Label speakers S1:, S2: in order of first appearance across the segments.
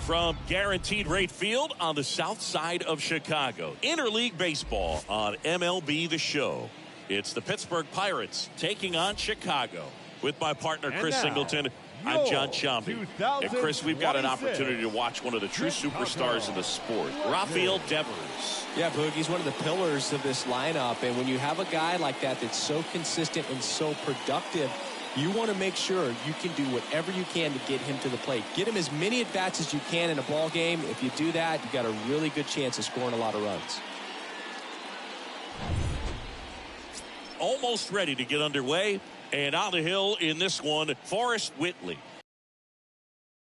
S1: From Guaranteed Rate Field on the south side of Chicago, Interleague Baseball on MLB The Show. It's the Pittsburgh Pirates taking on Chicago. With my partner, Chris Singleton, I'm John Chomby. And Chris, we've got an opportunity to watch one of the true superstars in the sport, Rafael Devers.
S2: Yeah, Boog, he's one of the pillars of this lineup. And when you have a guy like that that's so consistent and so productive, you want to make sure you can do whatever you can to get him to the plate. Get him as many at-bats as you can in a ball game. If you do that, you've got a really good chance of scoring a lot of runs.
S1: Almost ready to get underway. And on the hill in this one, Forrest Whitley.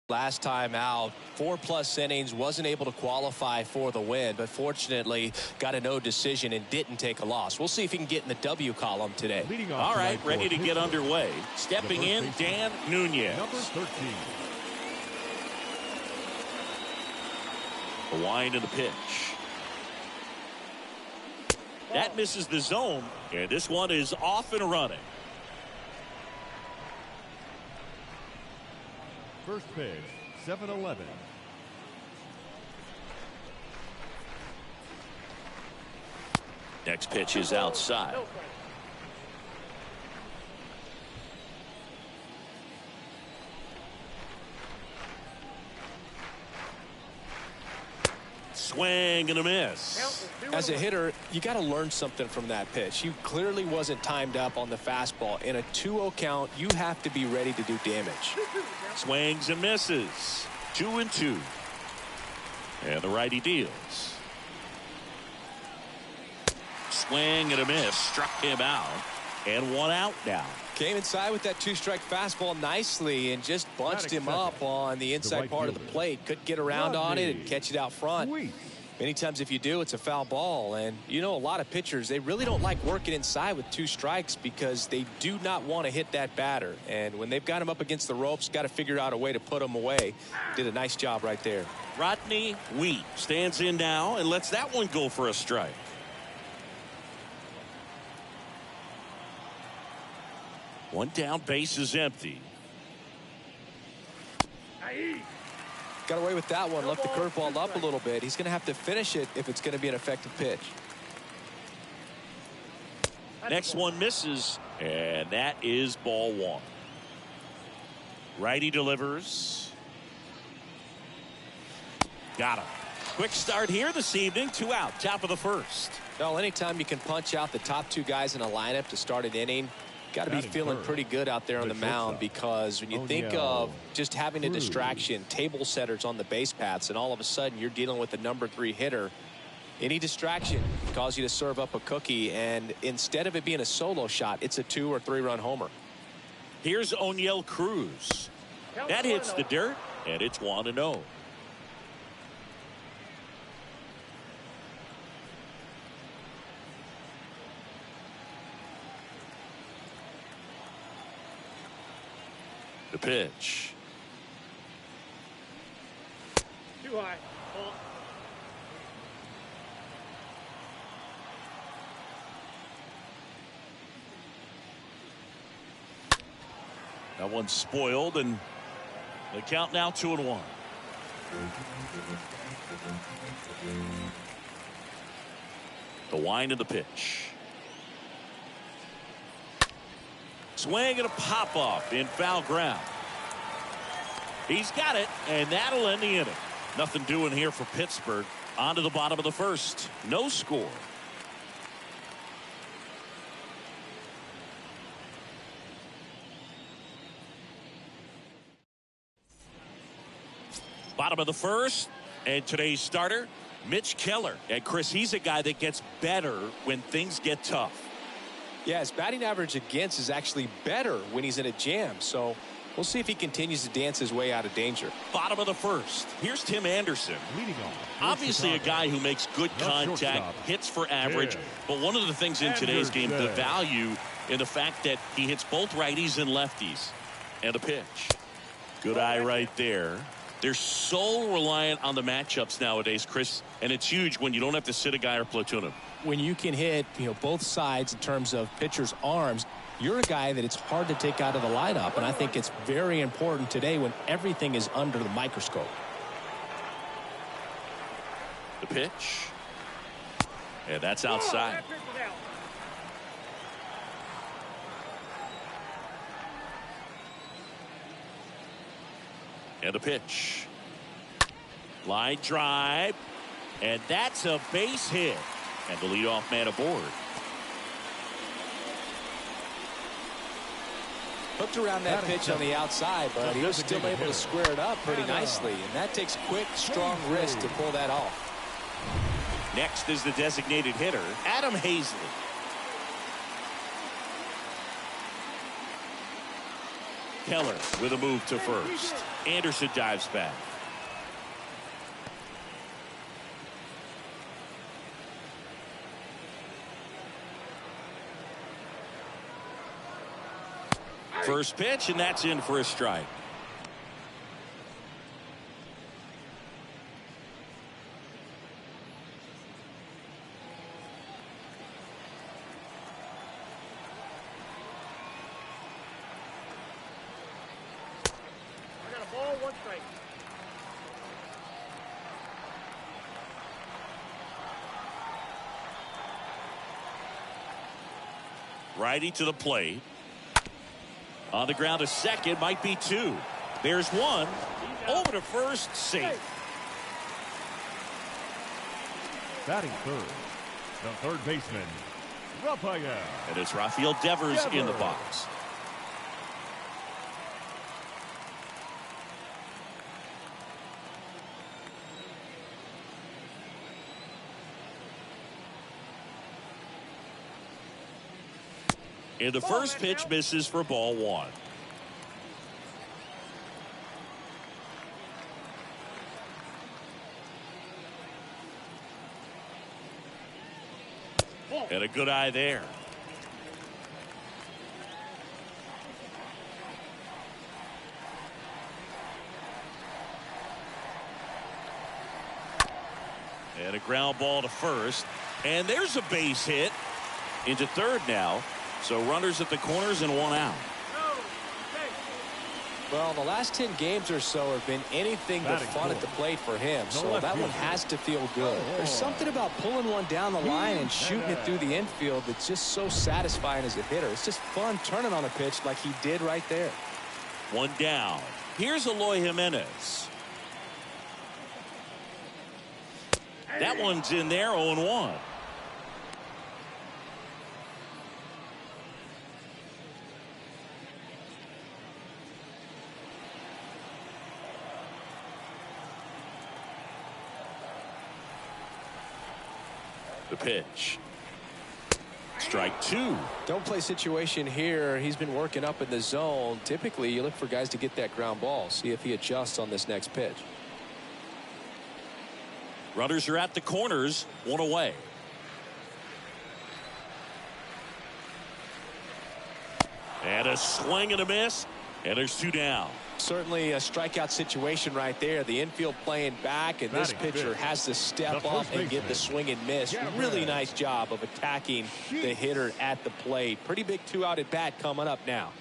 S2: Last time out, 4+ innings, wasn't able to qualify for the win, but fortunately got a no decision and didn't take a loss. We'll see if he can get in the W column today.
S1: All right, ready to get underway. Stepping in, Dan Nunez.
S3: Number 13.
S1: The wind and the pitch. That misses the zone, and this one is off and running.
S3: First pitch, 7-11.
S1: Next pitch is outside. Swing and a miss.
S2: As a hitter, you got to learn something from that pitch. He clearly wasn't timed up on the fastball. In a 2-0 count, you have to be ready to do damage.
S1: Swings and misses. 2-2. And the righty deals. Swing and a miss. Struck him out. And one out now.
S2: Came inside with that 2-strike fastball nicely and just bunched him up on the inside part of the plate. Couldn't get around on it and catch it out front. Many times if you do, it's a foul ball. And you know, a lot of pitchers, they really don't like working inside with 2 strikes because they do not want to hit that batter. And when they've got him up against the ropes, got to figure out a way to put him away. Did a nice job right there.
S1: Rodney Wheat stands in now and lets that one go for a strike. One down, base is empty.
S2: Got away with that one. Left the curveball up a little bit. He's going to have to finish it if it's going to be an effective pitch.
S1: Next one misses, and that is ball one. Righty delivers. Got him. Quick start here this evening. 2 out, top of the first.
S2: Well, anytime you can punch out the top 2 guys in a lineup to start an inning, got to be feeling pretty good out there on the mound, because when you think of just having a distraction, table setters on the base paths, and all of a sudden you're dealing with the number 3 hitter, any distraction can cause you to serve up a cookie, and instead of it being a solo shot, it's a 2 or 3 run homer.
S1: Here's O'Neill Cruz. That hits the dirt, and it's 1-0. The pitch.
S4: Too high.
S1: That one's spoiled, and the count now 2-1. The wind of the pitch. Swing and a pop-off in foul ground. He's got it, and that'll end the inning. Nothing doing here for Pittsburgh. On to the bottom of the first. No score. Bottom of the first, and today's starter, Mitch Keller. And Chris, he's a guy that gets better when things get tough.
S2: Yeah, his batting average against is actually better when he's in a jam. So we'll see if he continues to dance his way out of danger.
S1: Bottom of the first. Here's Tim Anderson.
S3: Leading off.
S1: Obviously a guy who makes good contact, hits for average. But one of the things in today's game, the value in the fact that he hits both righties and lefties. And the pitch. Good eye right there. They're so reliant on the matchups nowadays, Chris, and it's huge when you don't have to sit a guy or platoon him.
S5: When you can hit, both sides in terms of pitchers' arms, you're a guy that it's hard to take out of the lineup, and I think it's very important today when everything is under the microscope.
S1: The pitch. And that's outside. And the pitch. Line drive. And that's a base hit. And the leadoff man aboard.
S2: Hooked around that pitch on the outside, but he was still able to square it up pretty nicely. And that takes quick, strong wrist to pull that off.
S1: Next is the designated hitter, Adam Hazley. Keller with a move to first. Anderson dives back. First pitch, and that's in for a strike.
S4: I got a ball, 1 strike.
S1: Righty to the plate. On the ground to second, might be 2. There's 1. Over to first, safe.
S3: Batting third, the third baseman, Raphael.
S1: And it's Rafael Devers in the box. And the first pitch misses for ball 1. And a good eye there. And a ground ball to first. And there's a base hit into third now. So runners at the corners and 1 out.
S2: Well, the last 10 games or so have been anything but fun at the plate for him, so that one has to feel good. There's something about pulling one down the line and shooting it through the infield that's just so satisfying as a hitter. It's just fun turning on a pitch like he did right there.
S1: One down. Here's Eloy Jimenez. That one's in there, 0-1. The pitch. Strike two.
S2: Don't play situation here. He's been working up in the zone. Typically, you look for guys to get that ground ball. See if he adjusts on this next pitch.
S1: Runners are at the corners, one away. And a swing and a miss, and there's two down.
S2: Certainly a strikeout situation right there. The infield playing back, and this pitcher has to step up and get the swing and miss. Really nice job of attacking the hitter at the plate. Pretty big two-out at bat coming up now.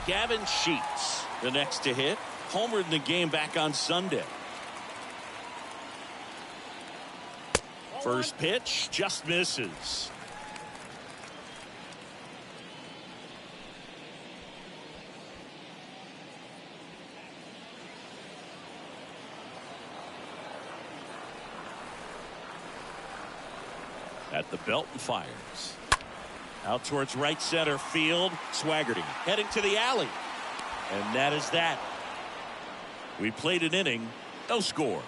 S1: Gavin Sheets, the next to hit. Homered in the game back on Sunday. First pitch just misses. At the belt and fires. Out towards right center field. Swaggerty heading to the alley. And that is that. We played an inning. No score.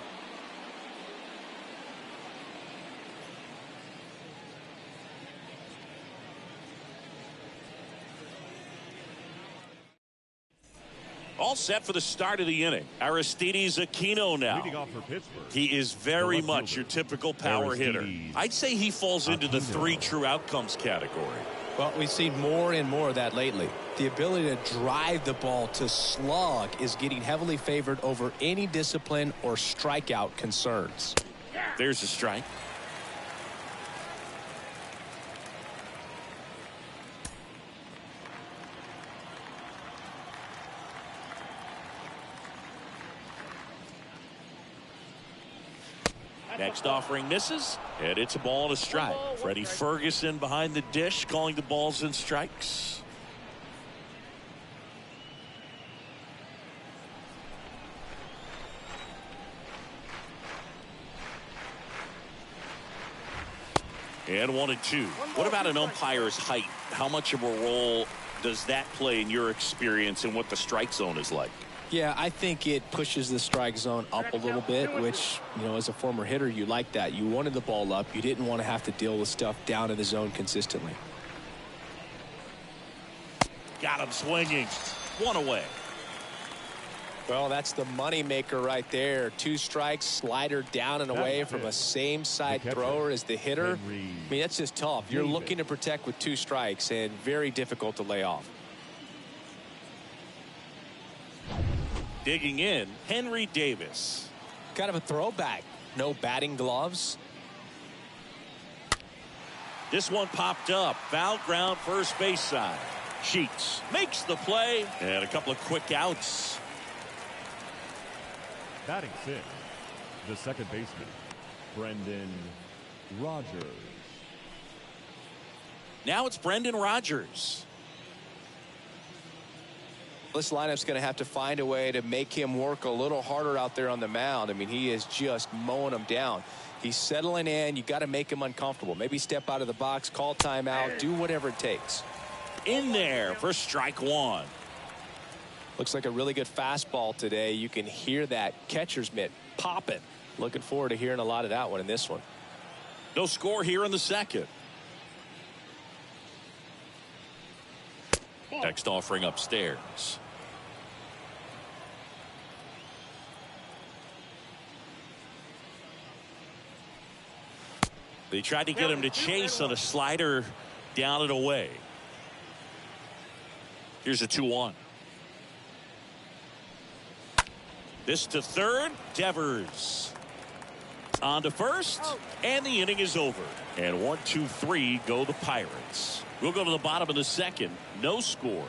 S1: All set for the start of the inning. Aristides Aquino now.
S3: Leading off for Pittsburgh.
S1: He is very much your typical power hitter. I'd say he falls into the three true outcomes category.
S5: Well, we've seen more and more of that lately. The ability to drive the ball to slug is getting heavily favored over any discipline or strikeout concerns.
S1: There's a strike. Next offering misses, and it's a ball and a strike. Freddie Ferguson behind the dish calling the balls and strikes. And 1-2. What about an umpire's height? How much of a role does that play in your experience and what the strike zone is like?
S5: Yeah, I think it pushes the strike zone up a little bit, which, you know, as a former hitter, you like that. You wanted the ball up. You didn't want to have to deal with stuff down in the zone consistently.
S1: Got him swinging. One away.
S2: Well, that's the money maker right there. Two strikes, slider down and away from a same side thrower as the hitter. I mean, that's just tough. You're looking to protect with two strikes and very difficult to lay off.
S1: Digging in, Henry Davis.
S2: Kind of a throwback. No batting gloves.
S1: This one popped up. Foul ground, first base side. Sheets makes the play, and a couple of quick outs.
S3: Batting sixth, the second baseman, Brendan Rodgers.
S1: Now it's Brendan Rodgers.
S2: This lineup's going to have to find a way to make him work a little harder out there on the mound. I mean, he is just mowing them down. He's settling in. You got to make him uncomfortable. Maybe step out of the box, call timeout, do whatever it takes.
S1: In there for strike one.
S2: Looks like a really good fastball today. You can hear that catcher's mitt popping. Looking forward to hearing a lot of that one in this one.
S1: No score here in the second. Next offering upstairs. They tried to get him to chase on a slider down and away. Here's a 2-1. This to third. Devers on to first, and the inning is over. And 1, 2, 3 go the Pirates. We'll go to the bottom of the second. No score.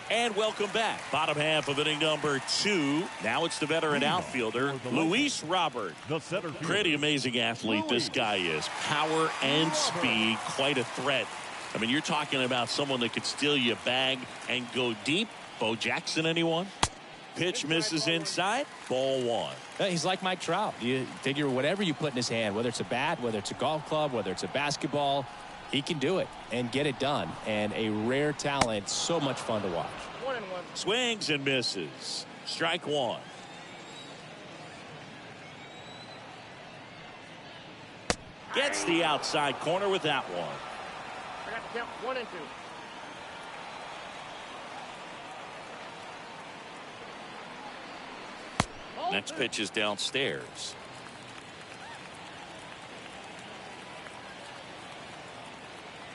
S1: And welcome back. Bottom half of inning number 2. Now it's the veteran outfielder, Luis Robert.
S3: The center fielder.
S1: Pretty amazing athlete this guy is. Power and speed, quite a threat. I mean, you're talking about someone that could steal you a bag and go deep. Bo Jackson, anyone? Pitch misses inside. Ball 1.
S5: He's like Mike Trout. You figure whatever you put in his hand, whether it's a bat, whether it's a golf club, whether it's a basketball, he can do it and get it done. And a rare talent, so much fun to watch.
S4: 1-1.
S1: Swings and misses. Strike 1. Gets the outside corner with that one.
S4: I got to count 1 and 2.
S1: Next pitch is downstairs.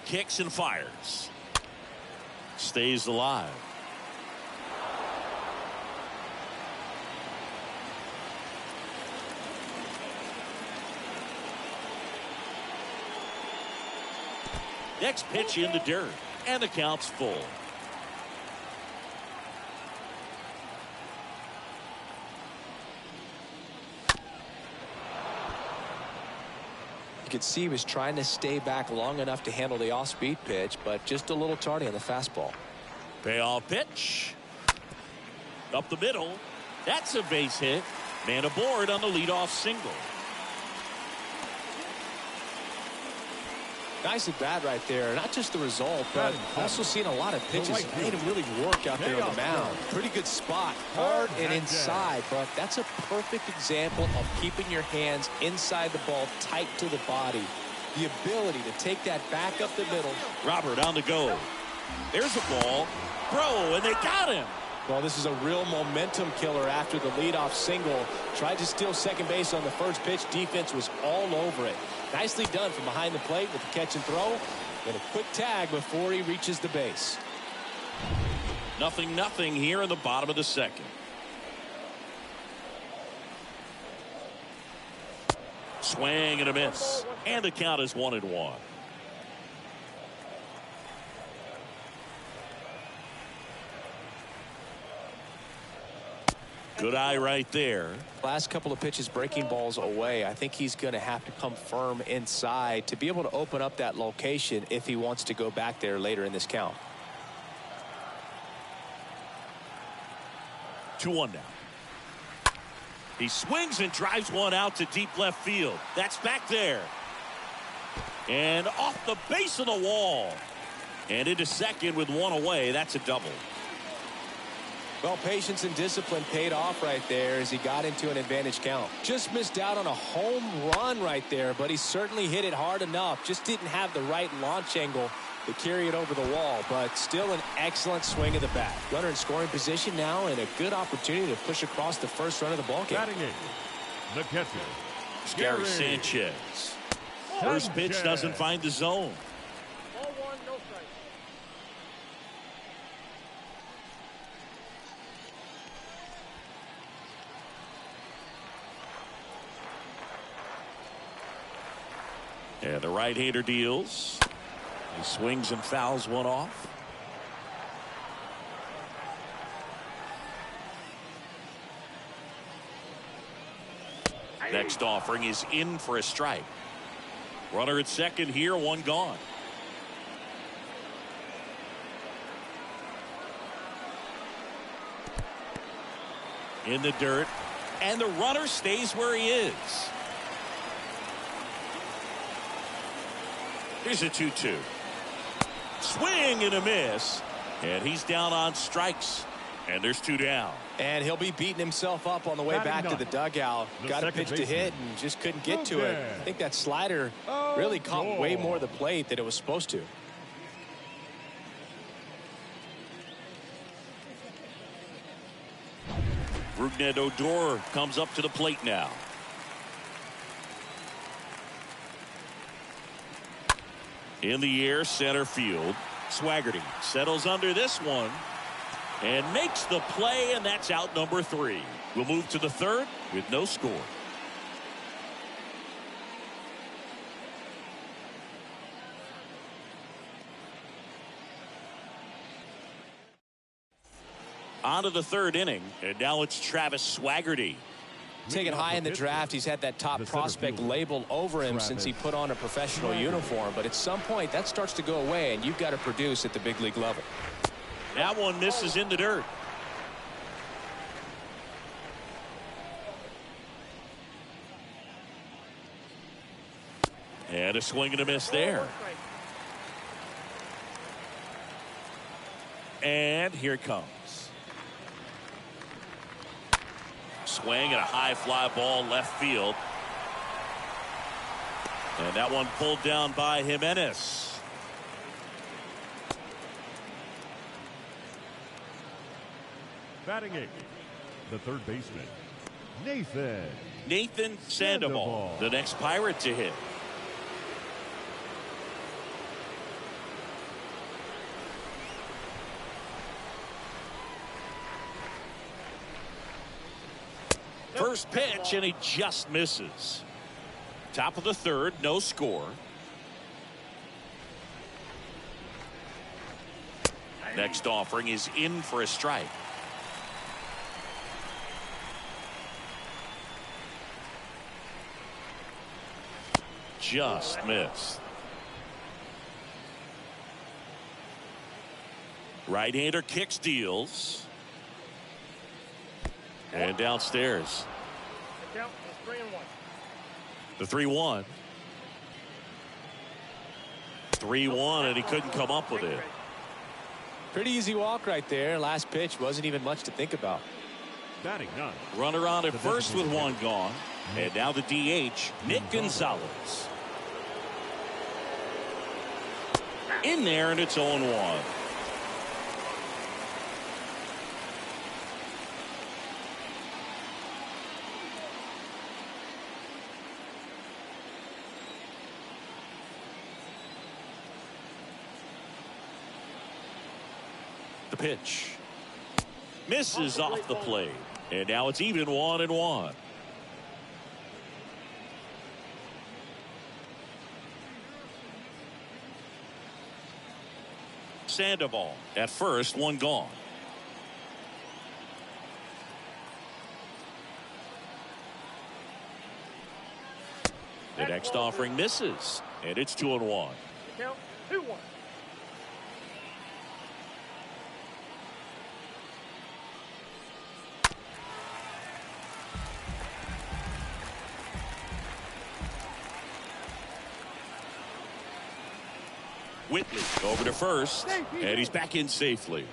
S1: Kicks and fires. Stays alive. Next pitch in the dirt. And the count's full.
S2: You could see he was trying to stay back long enough to handle the off-speed pitch, but just a little tardy on the fastball.
S1: Payoff pitch. Up the middle. That's a base hit. Man aboard on the leadoff single.
S2: Nice at bat right there. Not just the result, but also seeing a lot of pitches made him really work out there on the mound. Pretty good spot, hard and inside, but that's a perfect example of keeping your hands inside the ball, tight to the body. The ability to take that back up the middle.
S1: Robert on the go. There's a ball. Throw, and they got him.
S5: Well, this is a real momentum killer after the leadoff single. Tried to steal second base on the first pitch. Defense was all over it. Nicely done from behind the plate with the catch and throw. And a quick tag before he reaches the base.
S1: 0-0 here in the bottom of the second. Swing and a miss. And the count is 1-1. Good eye right there.
S2: Last couple of pitches breaking balls away. I think he's going to have to come firm inside to be able to open up that location if he wants to go back there later in this count.
S1: 2-1 now. He swings and drives one out to deep left field. That's back there. And off the base of the wall. And into second with one away. That's a double.
S2: Well, patience and discipline paid off right there as he got into an advantage count. Just missed out on a home run right there, but he certainly hit it hard enough. Just didn't have the right launch angle to carry it over the wall, but still an excellent swing of the bat. Runner in scoring position now and a good opportunity to push across the first run of the ball game.
S3: Batting eighth, the catcher,
S1: Gary Sanchez. First pitch doesn't find the zone.
S4: Ball 1, no strike.
S1: And the right-hander deals. He swings and fouls one off. Next offering is in for a strike. Runner at second here, one gone. In the dirt, and the runner stays where he is. Here's a 2-2. Swing and a miss. And he's down on strikes. And there's two down.
S2: And he'll be beating himself up on the way back to the dugout. Got a pitch to hit and just couldn't get to it. I think that slider really caught way more of the plate than it was supposed to.
S1: Rougned Odor comes up to the plate now. In the air, center field. Swaggerty settles under this one and makes the play, and that's out number 3. We'll move to the third with no score. On to the third inning, and now it's Travis Swaggerty.
S2: Taken high in the draft, he's had that top prospect label over him since he put on a professional uniform. But at some point, that starts to go away, and you've got to produce at the big league level.
S1: That one misses in the dirt. And a swing and a miss there. And here it comes. Swing and a high fly ball left field. And that one pulled down by Jimenez.
S3: Batting eighth, the third baseman,
S1: Nathan Sandoval, the next Pirate to hit. First pitch, and he just misses. Top of the third, no score. Next offering is in for a strike. Just missed. Right-hander kicks, deals. And downstairs. The 3-1. 3-1, and he couldn't come up with it.
S2: Pretty easy walk right there. Last pitch wasn't even much to think about.
S3: Batting ninth.
S1: Runner on at first with one gone. And now the DH, Nick Gonzalez. In there, and it's 0-1. The pitch misses off the plate, and now it's even 1-1. Sandoval at first, one gone. The next offering misses, and it's 2-1.
S4: Count 2-1.
S1: Whitley over to first, and he's back in safely.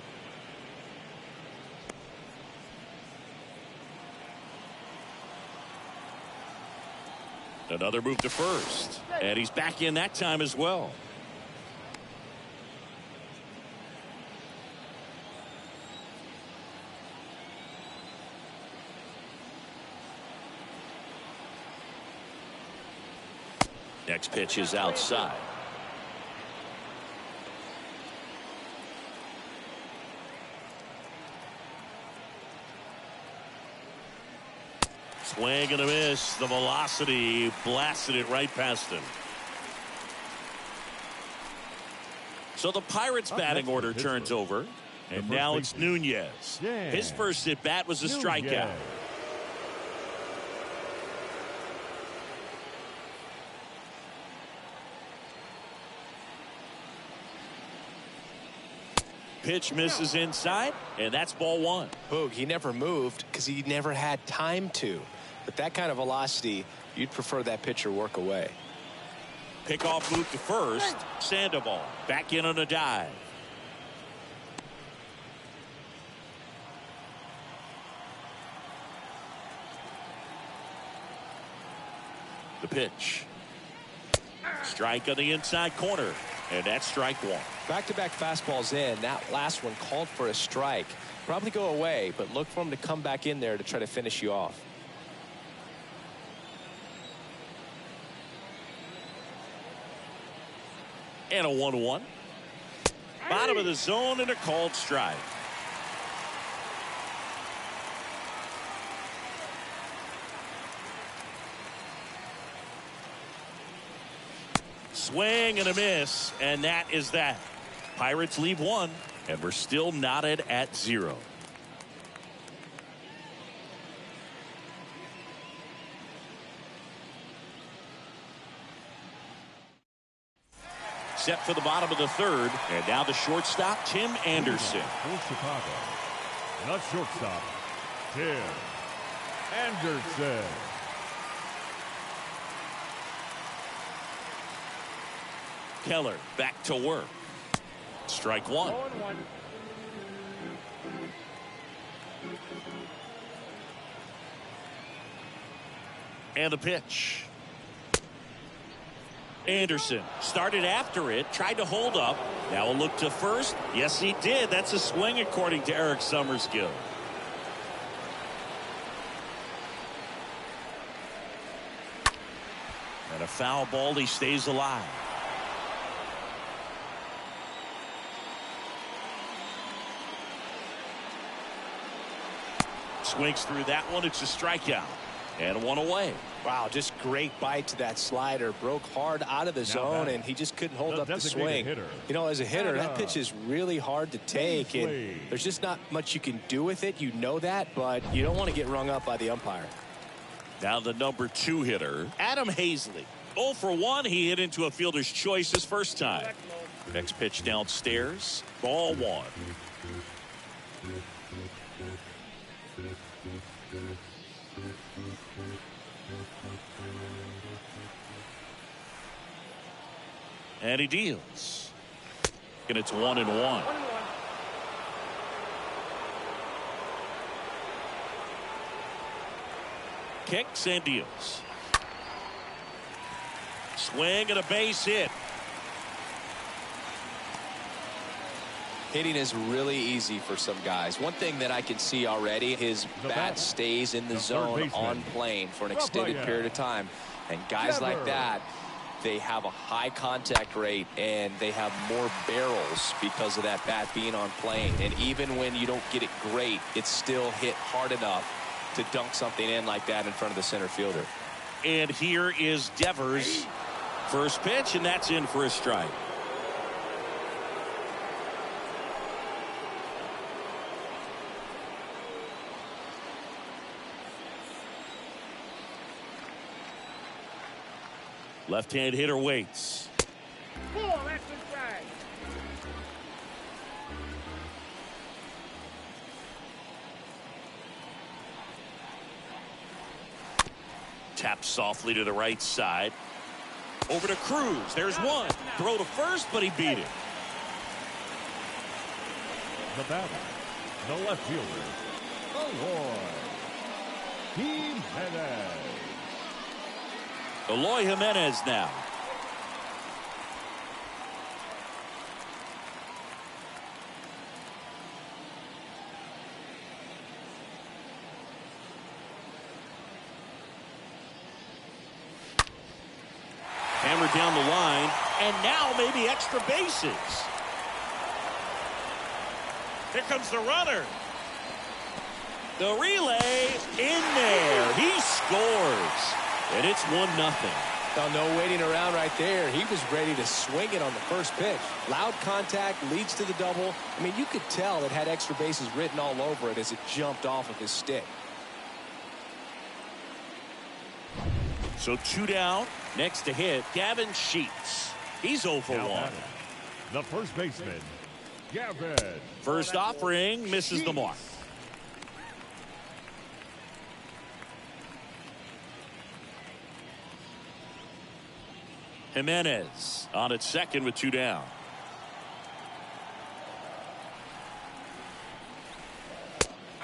S1: Another move to first, and he's back in that time as well. Next pitch is outside. Swing and a miss. The velocity blasted it right past him. So the Pirates batting order turns over, and now it's Nunez. His first at bat was a strikeout. Pitch misses inside, and that's ball one.
S2: Boog, he never moved because he never had time to. But that kind of velocity, you'd prefer that pitcher work away.
S1: Pickoff move to first. Sandoval back in on a dive. The pitch. Strike on the inside corner, and that's strike one.
S2: Back-to-back fastballs in. That last one called for a strike. Probably go away, but look for him to come back in there to try to finish you off.
S1: And a 1-1. Bottom of the zone and a called strike. Swing and a miss, and that is that. Pirates leave one, and we're still knotted at 0. set for the bottom of the third. And now the shortstop, Tim Anderson.
S3: For Chicago, the shortstop, Tim Anderson.
S1: Keller back to work. Strike one.
S4: 0-1.
S1: And the pitch. Anderson started after it, tried to hold up. Now a look to first. Yes, he did. That's a swing according to Eric Summerskill. And a foul ball. He stays alive. Swings through that one. It's a strikeout. And one away.
S2: Wow, just great bite to that slider. Broke hard out of the zone, and he just couldn't hold up the swing.
S3: Hitter.
S2: You know, as a hitter, that pitch is really hard to take, and there's just not much you can do with it. You know that, but you don't want to get rung up by the umpire.
S1: Now the number 2 hitter, Adam Hazley. 0 for 1. He hit into a fielder's choice his first time. Next pitch downstairs. Ball 1. And he deals. And it's 1-1. Kicks and deals. Swing and a base hit.
S5: Hitting is really easy for some guys. One thing that I can see already, his bat stays in the zone on plane for an extended period of time. And guys like that, they have a high contact rate and they have more barrels because of that bat being on plane. And even when you don't get it great, it's still hit hard enough to dunk something in like that in front of the center fielder.
S1: And here is Devers. First pitch, and that's in for a strike. Left-hand hitter waits.
S4: That's a strike.
S1: Taps softly to the right side. Over to Cruz. There's one. Throw to first, but he beat it.
S3: The batter, the left fielder,
S1: Eloy Jimenez now. Hammered down the line, and now maybe extra bases. Here comes the runner. The relay in there. He scores. And it's 1-0.
S2: No waiting around right there. He was ready to swing it on the first pitch. Loud contact leads to the double. I mean, you could tell it had extra bases written all over it as it jumped off of his stick.
S1: So 2 down. Next to hit, Gavin Sheets. He's 0 for 1.
S3: The first baseman, Gavin.
S1: First offering misses the mark. Jimenez on at second with 2 down.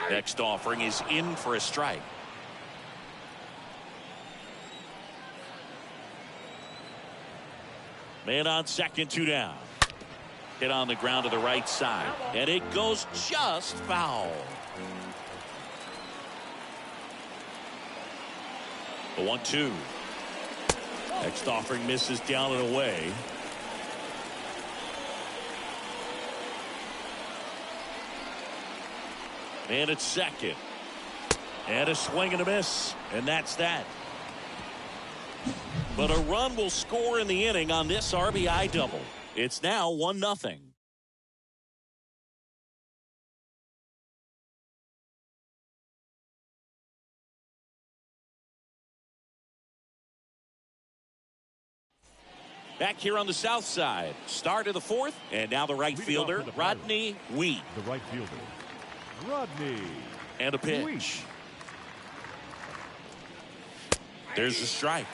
S1: Next offering is in for a strike. Man on second, 2 down. Hit on the ground to the right side, and it goes just foul. The 1-2. Next offering misses down and away. And it's second. And a swing and a miss. And that's that. But a run will score in the inning on this RBI double. It's now 1-0. Back here on the south side. Start of the fourth. And now the right fielder, Rodney Wheat.
S3: The right fielder, Rodney.
S1: And a pitch.
S3: Wheat.
S1: There's the strike.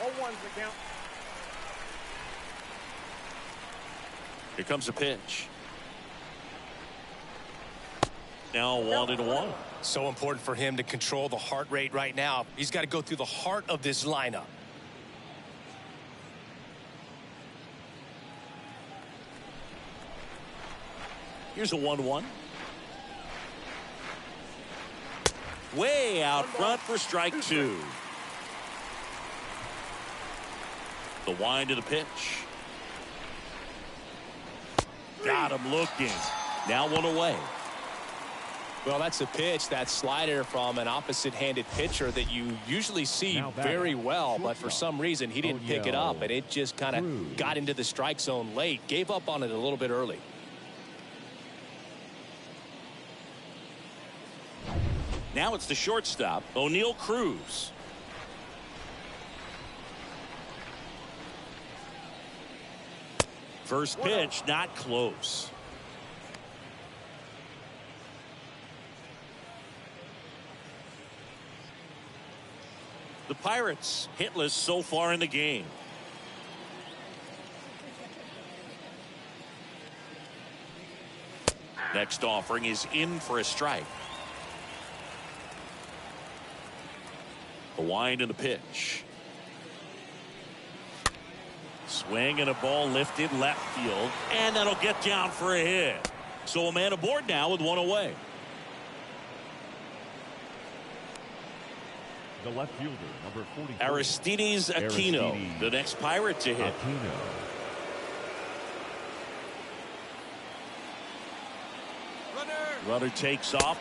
S4: 0-1's the count.
S1: Here comes a pitch. Now 1-1.
S2: So important for him to control the heart rate right now. He's got to go through the heart of this lineup.
S1: Here's a 1-1. Way out front for strike two. The wind of the pitch. Got him looking. Now one away.
S2: Well, that's a pitch, that slider from an opposite-handed pitcher that you usually see very well, but for some reason he didn't pick it up, and it just kind of got into the strike zone late. Gave up on it a little bit early.
S1: Now it's the shortstop, O'Neal Cruz. First pitch, not close. The Pirates hitless so far in the game. Next offering is in for a strike. The wind and the pitch. Swing and a ball lifted left field, and that'll get down for a hit. So a man aboard now with one away.
S3: The left fielder, number 40.
S1: Aristides Aquino, the next Pirate to hit.
S3: Aquino.
S1: Runner takes off.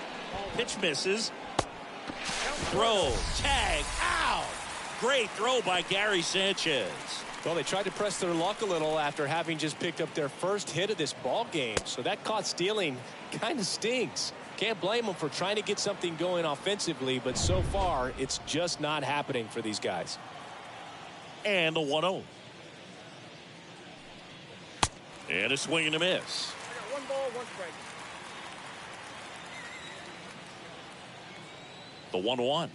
S1: Pitch misses. Throw. Tag. Out. Great throw by Gary Sanchez.
S2: Well, they tried to press their luck a little after having just picked up their first hit of this ball game. So that caught stealing kind of stings. Can't blame them for trying to get something going offensively, but so far it's just not happening for these guys.
S1: And a 1-0. And a swing and a miss.
S4: I got 1 ball, 1 strike.
S1: The 1-1.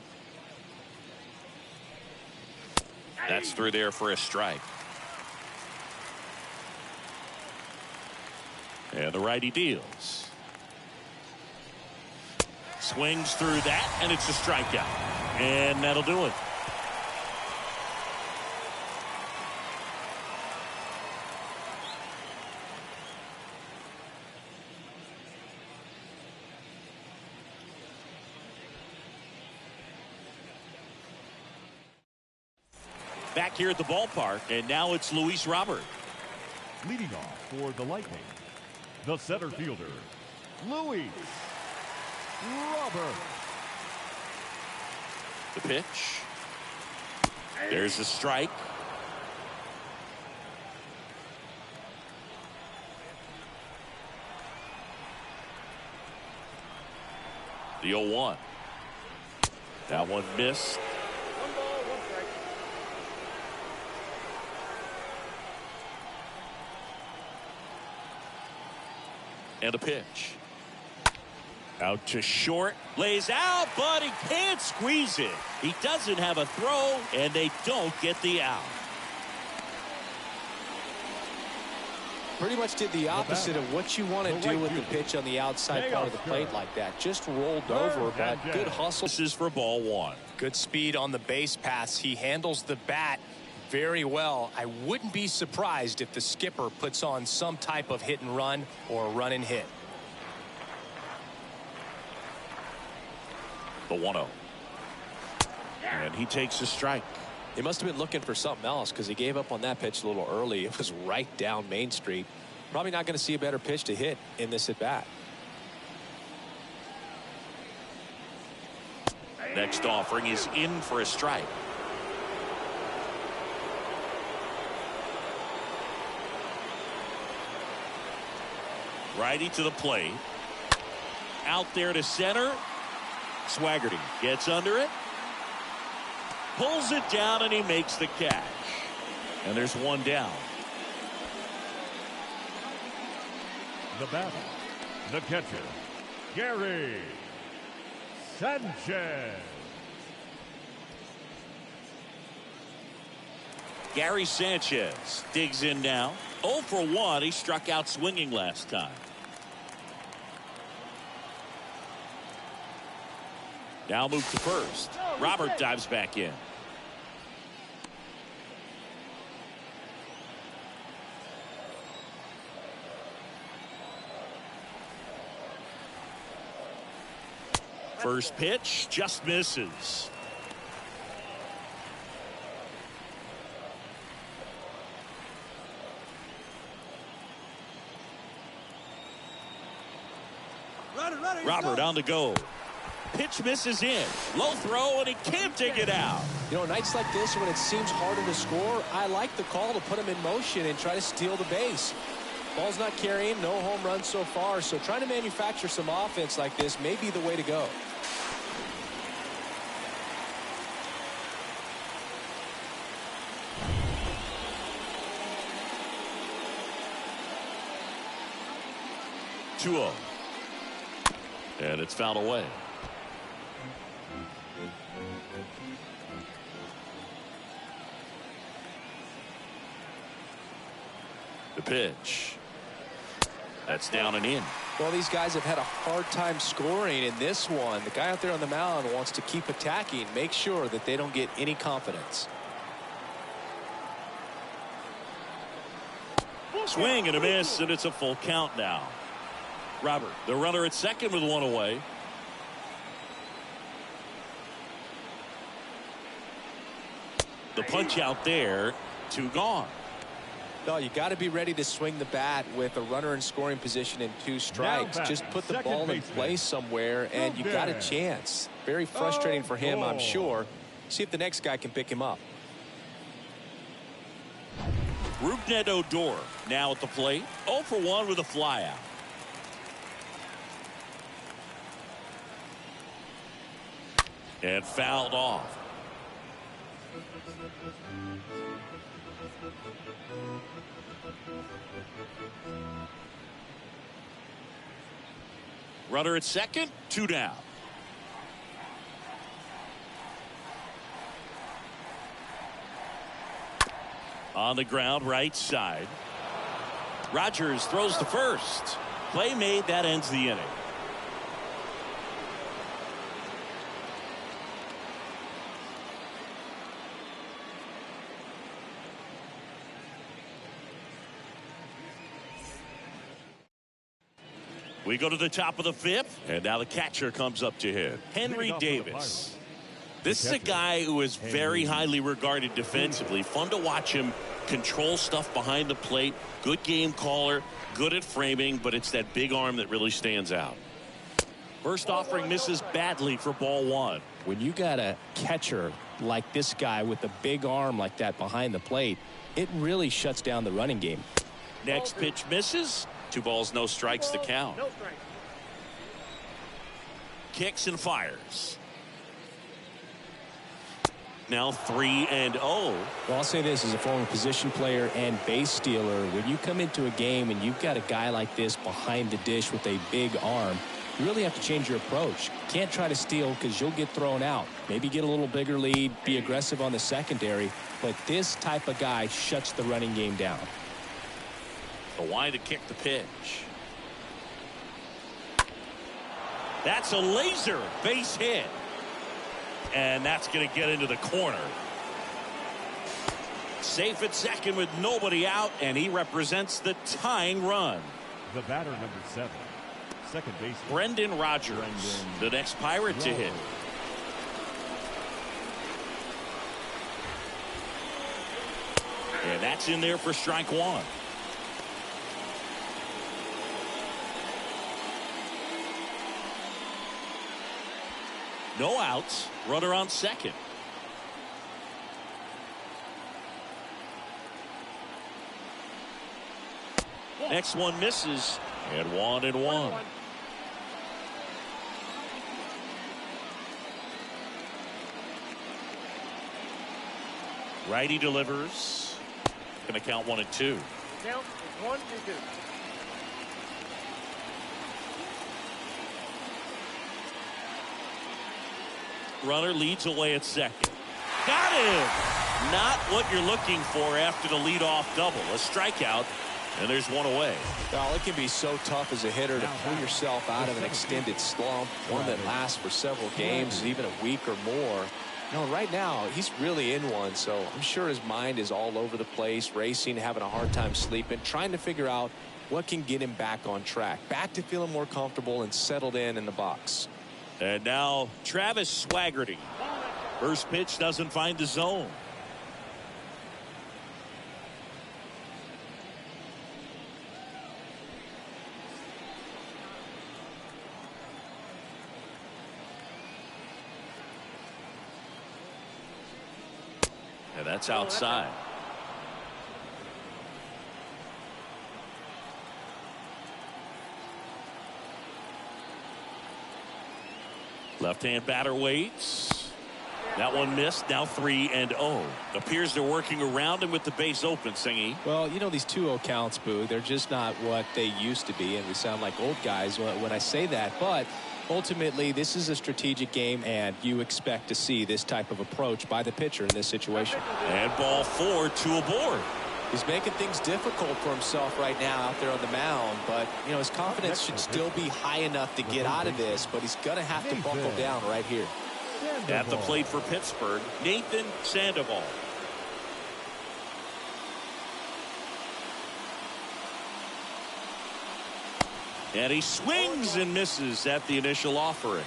S1: That's through there for a strike. And the righty deals. Swings through that, and it's a strikeout. And that'll do it. Back here at the ballpark, and now it's Luis Robert.
S3: Leading off for the Lightning, the center fielder, Luis Robert.
S1: The pitch. There's a strike. The 0-1. That one missed.
S4: 1 ball, 1 strike.
S1: And a pitch. Out to short. Lays out, but he can't squeeze it. He doesn't have a throw, and they don't get the out.
S2: Pretty much did the opposite of what you want to do with the pitch on the outside part of the plate like that. Just rolled over, but good hustle.
S1: This is for ball 1.
S2: Good speed on the base pass. He handles the bat very well. I wouldn't be surprised if the skipper puts on some type of hit and run or run and hit.
S1: The 1-0. And he takes a strike.
S2: He must have been looking for something else because he gave up on that pitch a little early. It was right down Main Street. Probably not going to see a better pitch to hit in this at bat.
S1: Next offering is in for a strike. Righty to the plate. Out there to center. Swaggerty gets under it. Pulls it down, and he makes the catch. And there's one down.
S3: The batter, the catcher, Gary Sanchez.
S1: Gary Sanchez digs in now. 0 for 1. He struck out swinging last time. Now move to first. Robert dives back in. First pitch just misses. Robert on the go. Pitch misses in. Low throw, and he can't dig it out.
S2: You know, nights like this when it seems harder to score, I like the call to put him in motion and try to steal the base. Ball's not carrying, no home runs so far, so trying to manufacture some offense like this may be the way to go.
S1: Two-0. And it's fouled away. The pitch. That's down and in.
S2: Well, these guys have had a hard time scoring in this one. The guy out there on the mound wants to keep attacking, make sure that they don't get any confidence.
S1: Swing and a miss, and it's a full count now. Robert, the runner at second with one away. The punch out there, 2 gone.
S2: No, you got to be ready to swing the bat with a runner in scoring position and 2 strikes. Just put the ball in place somewhere, and you got a chance. Very frustrating for him, I'm sure. See if the next guy can pick him up.
S1: Rougned Odor now at the plate. 0 for 1 with a flyout. And fouled off. Runner at second, 2 down. On the ground, right side. Rogers throws to first. Play made, that ends the inning. We go to the top of the 5th, and now the catcher comes up to hit. Henry Davis. This is a guy who is very highly regarded defensively. Fun to watch him control stuff behind the plate. Good game caller, good at framing, but it's that big arm that really stands out. First offering misses badly for ball 1.
S5: When you got a catcher like this guy with a big arm like that behind the plate, it really shuts down the running game.
S1: Next pitch misses. 2 balls, no strikes to count.
S4: No strikes.
S1: Kicks and fires. Now 3-0.
S5: Well, I'll say this as a former position player and base stealer. When you come into a game and you've got a guy like this behind the dish with a big arm, you really have to change your approach. Can't try to steal because you'll get thrown out. Maybe get a little bigger lead, be aggressive on the secondary. But this type of guy shuts the running game down.
S1: The wide to kick the pitch. That's a laser base hit. And that's going to get into the corner. Safe at second with nobody out, and he represents the tying run.
S3: The batter, number 7, second baseman
S1: Brendan Rodgers, the next Pirate to hit. And that's in there for strike 1. No outs. Runner on second. Next one misses. And 1-1. Righty delivers. Making the count 1-2.
S4: Count is 1-2.
S1: Runner leads away at second. Got him! Not what you're looking for after the leadoff double. A strikeout, and there's one away.
S2: Well, it can be so tough as a hitter to pull yourself out of an extended slump, one that lasts for several games, even a week or more. You know, right now, he's really in one, so I'm sure his mind is all over the place, racing, having a hard time sleeping, trying to figure out what can get him back on track, back to feeling more comfortable and settled in the box.
S1: And now Travis Swaggerty. First pitch doesn't find the zone. And that's outside. Left-hand batter waits. That one missed. Now 3-0. Appears they're working around him with the base open, Singy.
S2: Well, you know, these 2-0 counts, Boo, they're just not what they used to be, and we sound like old guys when I say that. But ultimately, this is a strategic game, and you expect to see this type of approach by the pitcher in this situation.
S1: And ball 4, 2 aboard.
S2: He's making things difficult for himself right now out there on the mound, but, you know, his confidence should still be high enough to get out of this, but he's going to have to buckle down right here.
S1: At the plate for Pittsburgh, Nathan Sandoval. And he swings and misses at the initial offering.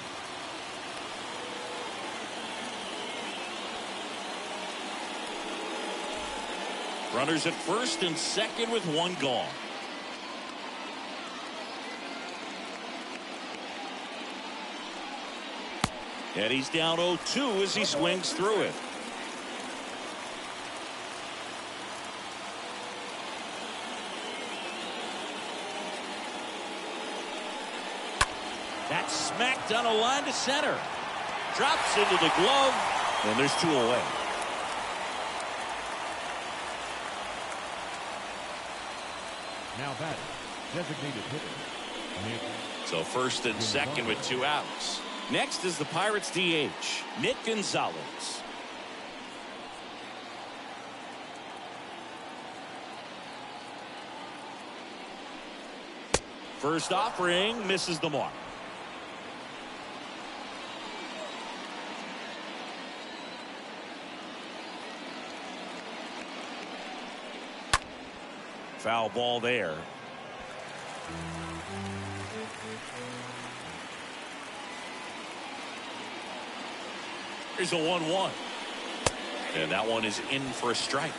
S1: Runners at first and second with one gone. And he's down 0-2 as he swings through it. That's smacked on a line to center. Drops into the glove, and there's 2 away.
S3: Now batting, designated hitter.
S1: So first and second with 2 outs. Next is the Pirates DH, Nick Gonzalez. First offering misses the mark. Foul ball there. Here's a 1-1. And that one is in for a strike.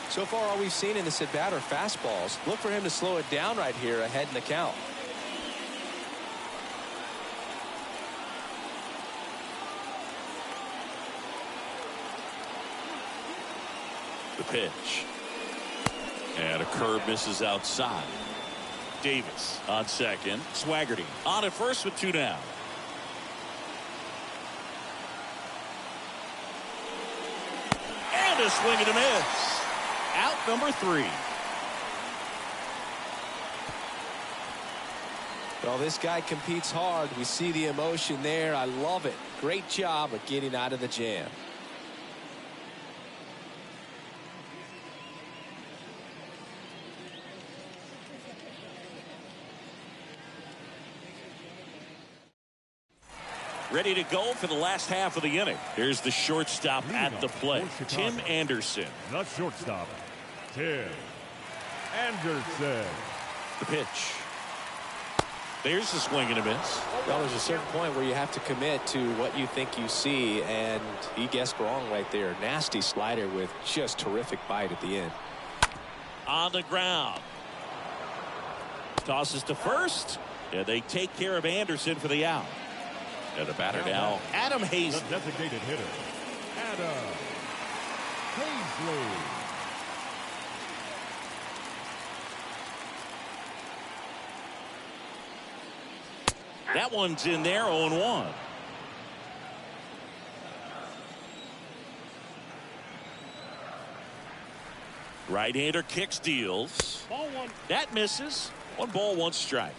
S2: So far, all we've seen in this at-bat are fastballs. Look for him to slow it down right here ahead in the count.
S1: The pitch. And a curve misses outside. Davis on second. Swaggerty on at first with 2 down. And a swing and a miss. Out number 3.
S2: Well, this guy competes hard. We see the emotion there. I love it. Great job of getting out of the jam.
S1: Ready to go for the last half of the inning. Here's the shortstop at the plate, Tim Anderson.
S3: The shortstop, Tim Anderson.
S1: The pitch. There's the swing and a miss.
S2: Well, there's a certain point where you have to commit to what you think you see, and he guessed wrong right there. Nasty slider with just terrific bite at the end.
S1: On the ground. Tosses to first, and they take care of Anderson for the out. And the batter now, Adam Hazley.
S3: The designated hitter, Adam Hazley.
S1: That one's in there, 0-1. Right-hander kicks, deals.
S4: Ball one.
S1: That misses. 1 ball, 1 strike.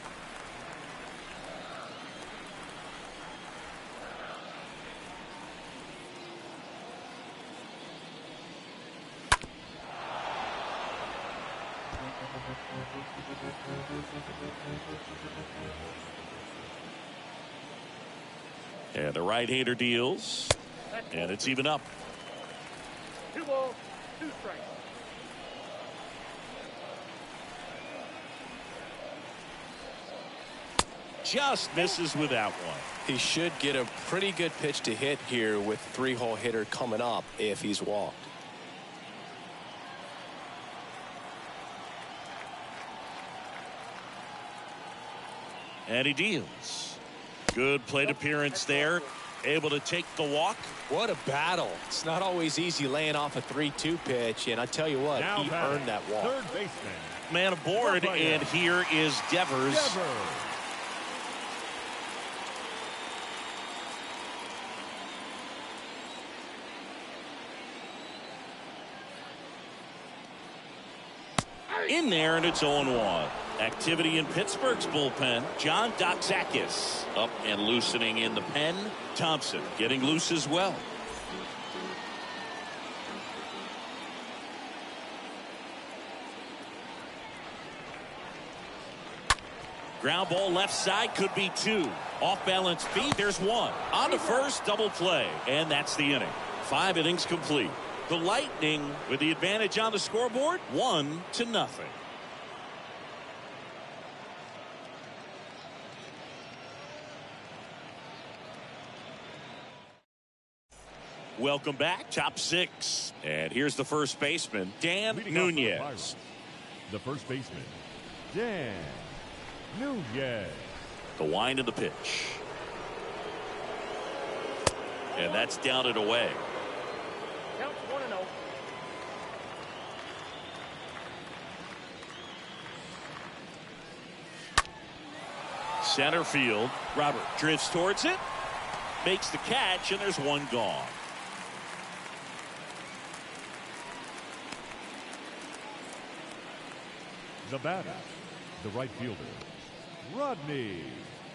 S1: And the right-hander deals. And it's even up.
S4: 2 balls, 2 strikes.
S1: Just misses with that one.
S2: He should get a pretty good pitch to hit here with 3-hole hitter coming up if he's walked.
S1: And he deals. Good plate appearance there. Able to take the walk.
S2: What a battle. It's not always easy laying off a 3-2 pitch, and I tell you what,
S3: Now
S2: he
S3: batting,
S2: earned that walk.
S3: third baseman.
S1: Man aboard, and here is Devers. In there, and it's 0-1. Activity in Pittsburgh's bullpen. John Doxakis up and loosening in the pen. Thompson getting loose as well. Ground ball left side, could be 2. Off balance feet, there's 1. On to first, double play, and that's the inning. 5 innings complete. The Lightning with the advantage on the scoreboard, 1-0. Welcome back, top 6. And here's the first baseman, Dan Nunez.
S3: The first baseman, Dan Nunez.
S1: The wind of the pitch. And that's down and away.
S4: Counts 1-0.
S1: Center field. Robert drifts towards it. Makes the catch, and there's 1 gone.
S3: The batter, the right fielder,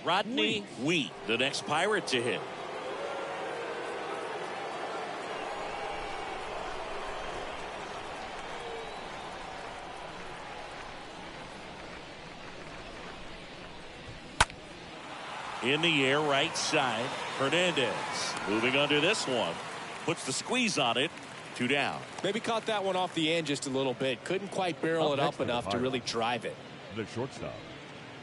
S1: Rodney Wheat, the next Pirate to hit. In the air, right side. Hernandez moving under this one. Puts the squeeze on it. 2 down.
S2: Maybe caught that one off the end just a little bit. Couldn't quite barrel it up enough to really drive it.
S3: The shortstop,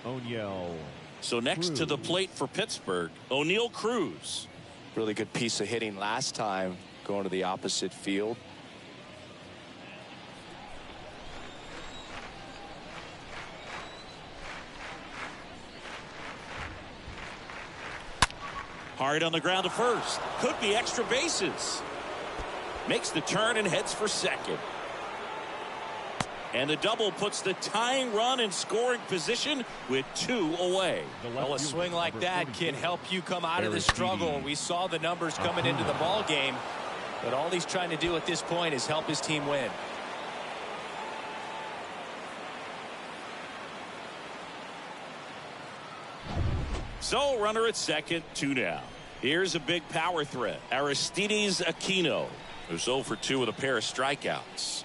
S3: O'Neill.
S1: So next to the plate for Pittsburgh, O'Neill Cruz.
S2: Really good piece of hitting last time going to the opposite field.
S1: Hard on the ground to first. Could be extra bases. Makes the turn and heads for second. And the double puts the tying run in scoring position with 2 away.
S2: Well, a swing like that can help you come out of the struggle. We saw the numbers coming into the ball game, but all he's trying to do at this point is help his team win.
S1: So runner at second, 2 down. Here's a big power threat. Aristides Aquino, who's 0 for 2 with a pair of strikeouts.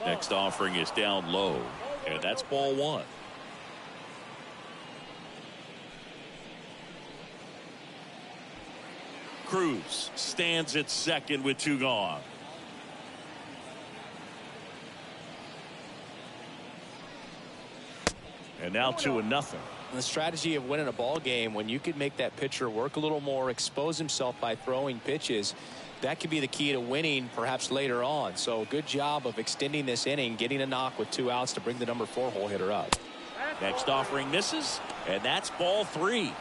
S1: Next offering is down low, and that's ball 1. Cruz stands at second with 2 gone. And now 2-0.
S2: The strategy of winning a ball game, when you could make that pitcher work a little more, expose himself by throwing pitches, that could be the key to winning perhaps later on. So good job of extending this inning, getting a knock with 2 outs to bring the number 4-hole hitter up.
S1: Next offering misses, and that's ball 3.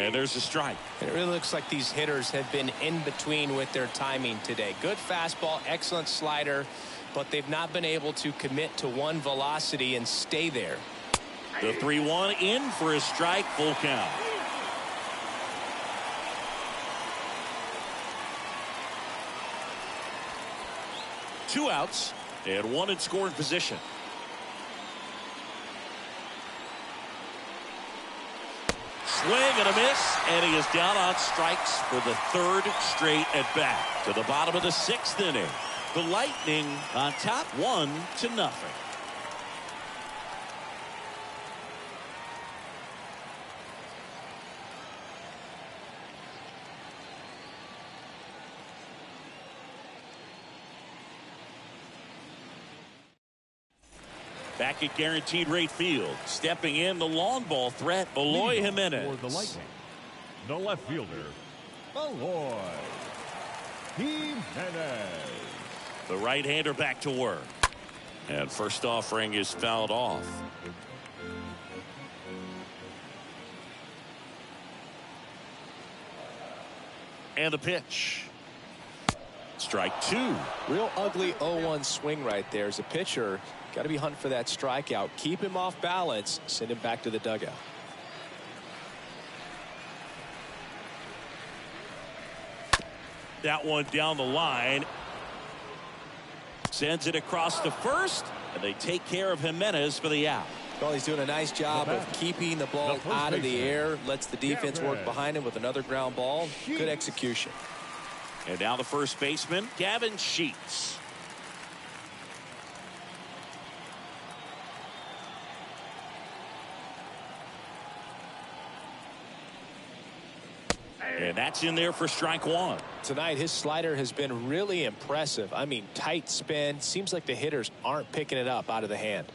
S1: And there's a strike.
S2: It really looks like these hitters have been in between with their timing today. Good fastball, excellent slider, but they've not been able to commit to one velocity and stay there.
S1: The 3-1 in for a strike, full count. Two outs and one in scoring position. Swing and a miss, and he is down on strikes for the third straight at bat. To the bottom of the sixth inning. The Lightning on top 1-0. Back at Guaranteed Rate Field. Stepping in the long ball threat, Eloy Jimenez.
S3: For the Lightning, the left fielder, Eloy Jimenez.
S1: The right-hander back to work. And first offering is fouled off. And the pitch. Strike two.
S2: Real ugly 0-1 swing right there. As a pitcher, got to be hunting for that strikeout. Keep him off balance. Send him back to the dugout.
S1: That one down the line. Sends it across to first. And they take care of Jimenez for the out.
S2: Well, he's doing a nice job of keeping the ball out of the air. Lets the defense work behind him with another ground ball. Good execution.
S1: And now the first baseman, Gavin Sheets. And that's in there for strike one.
S2: Tonight, his slider has been really impressive. I mean, tight spin. Seems like the hitters aren't picking it up out of the hand.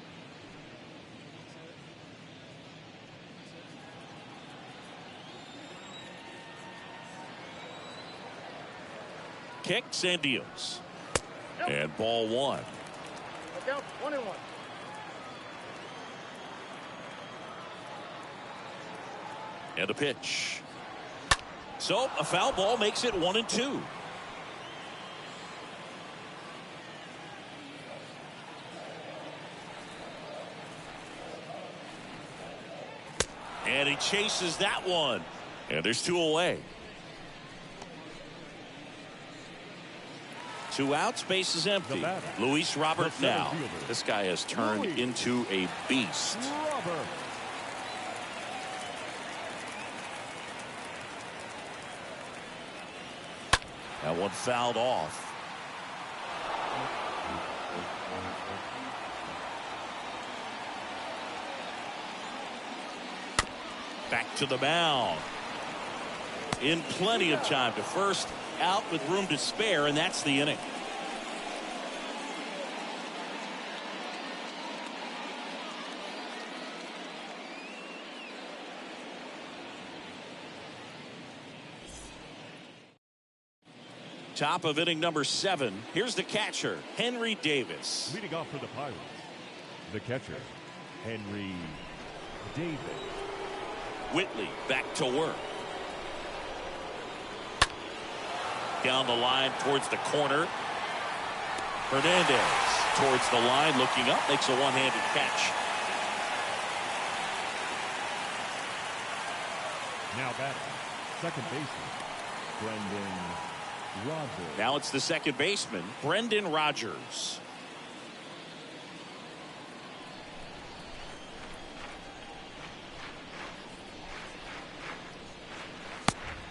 S1: Kicks and deals. And ball one.
S4: Look out, 1-1.
S1: And a pitch. So a foul ball makes it 1-2. And he chases that one. And there's two away. Two outs, base is empty. Luis Robert now. This guy has turned into a beast.
S3: Robert.
S1: That one fouled off. Back to the mound. In plenty of time to first, out with room to spare, and that's the inning. Top of inning number 7. Here's the catcher, Henry Davis.
S3: Leading off for the Pirates, the catcher, Henry Davis.
S1: Whitley back to work. Down the line towards the corner. Hernandez towards the line, looking up, makes a one-handed catch.
S3: Now batting, second baseman, Brendan Rodgers.
S1: Now it's the second baseman, Brendan Rodgers.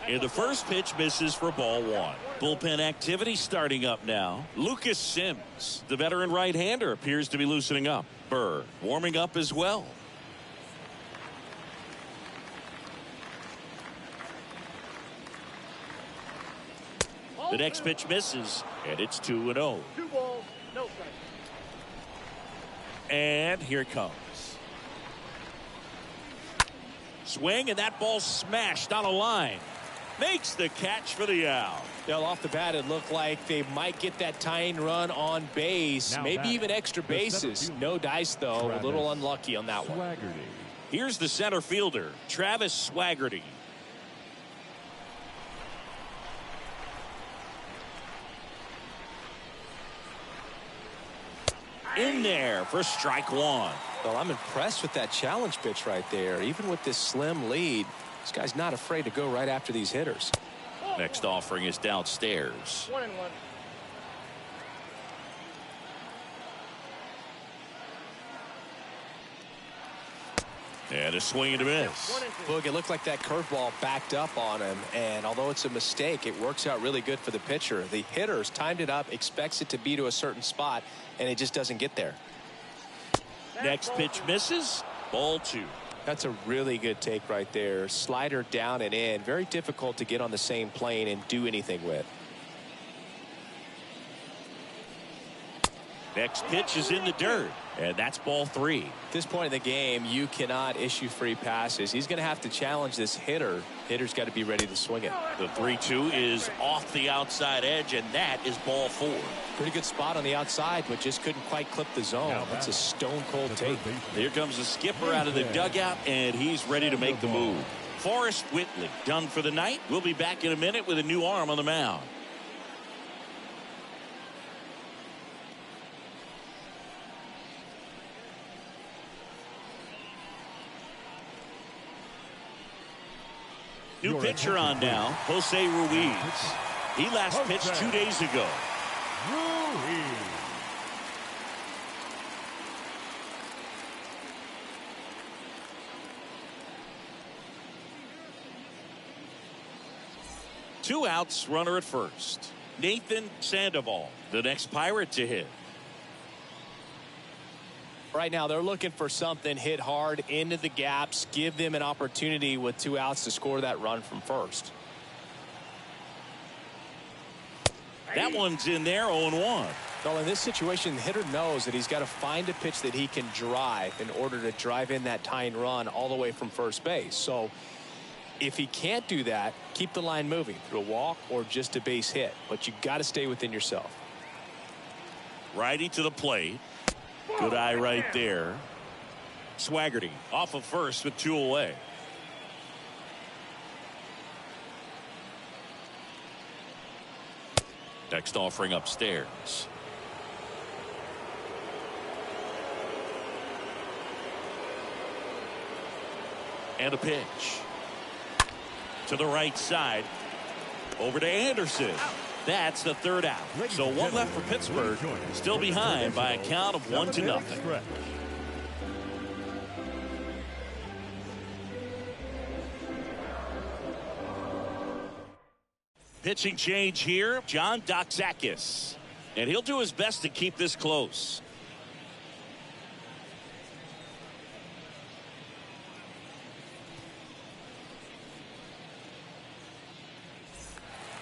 S1: And the first pitch misses for ball one. Bullpen activity starting up now. Lucas Sims, the veteran right-hander, appears to be loosening up. Burr warming up as well. The next pitch misses, and it's 2-0.
S4: 2 balls, no strikes.
S1: And here it comes. Swing, and that ball smashed on a line. Makes the catch for the out.
S2: Well, off the bat, it looked like they might get that tying run on base.
S3: Now
S2: maybe even extra bases. No dice, though. A little unlucky on that one.
S3: Swaggerty.
S1: Here's the center fielder, Travis Swaggerty. in there for strike one.
S2: Well, I'm impressed with that challenge pitch right there. Even with this slim lead, this guy's not afraid to go right after these hitters.
S1: Next offering is downstairs.
S4: 1-1.
S1: And a swing and a miss.
S4: 1-2.
S2: Look, it looked like that curveball backed up on him, and although it's a mistake, it works out really good for the pitcher. The hitter's timed it up, expects it to be to a certain spot, and it just doesn't get there.
S1: Next pitch misses. Ball 2.
S2: That's a really good take right there. Slider down and in. Very difficult to get on the same plane and do anything with.
S1: Next pitch is in the dirt, and that's ball 3.
S2: At this point in the game, you cannot issue free passes. He's going to have to challenge this hitter. Hitter's got to be ready to swing it.
S1: The 3-2 is off the outside edge, and that is ball 4.
S2: Pretty good spot on the outside, but just couldn't quite clip the zone. That's a stone-cold take.
S1: Here comes the skipper out of the dugout, and he's ready to make the move. Forrest Whitley done for the night. We'll be back in a minute with a new arm on the mound. New pitcher on now, Jose Ruiz. He last pitched 2 days ago.
S3: Ruiz.
S1: Two outs, runner at first. Nathan Sandoval, the next Pirate to hit.
S2: Right now, they're looking for something hit hard into the gaps, give them an opportunity with 2 outs to score that run from first.
S1: That one's in there, 0-1.
S2: Well, in this situation, the hitter knows that he's got to find a pitch that he can drive in order to drive in that tying run all the way from first base. So if he can't do that, keep the line moving through a walk or just a base hit. But you got to stay within yourself.
S1: Righty to the plate. Good eye right there. Swaggerty off of first with 2 away. Next offering upstairs. And a pitch. To the right side. Over to Anderson. That's the 3rd out. So 1 left for Pittsburgh. Still behind by a count of 1-0. Pitching change here, John Doxakis. And he'll do his best to keep this close.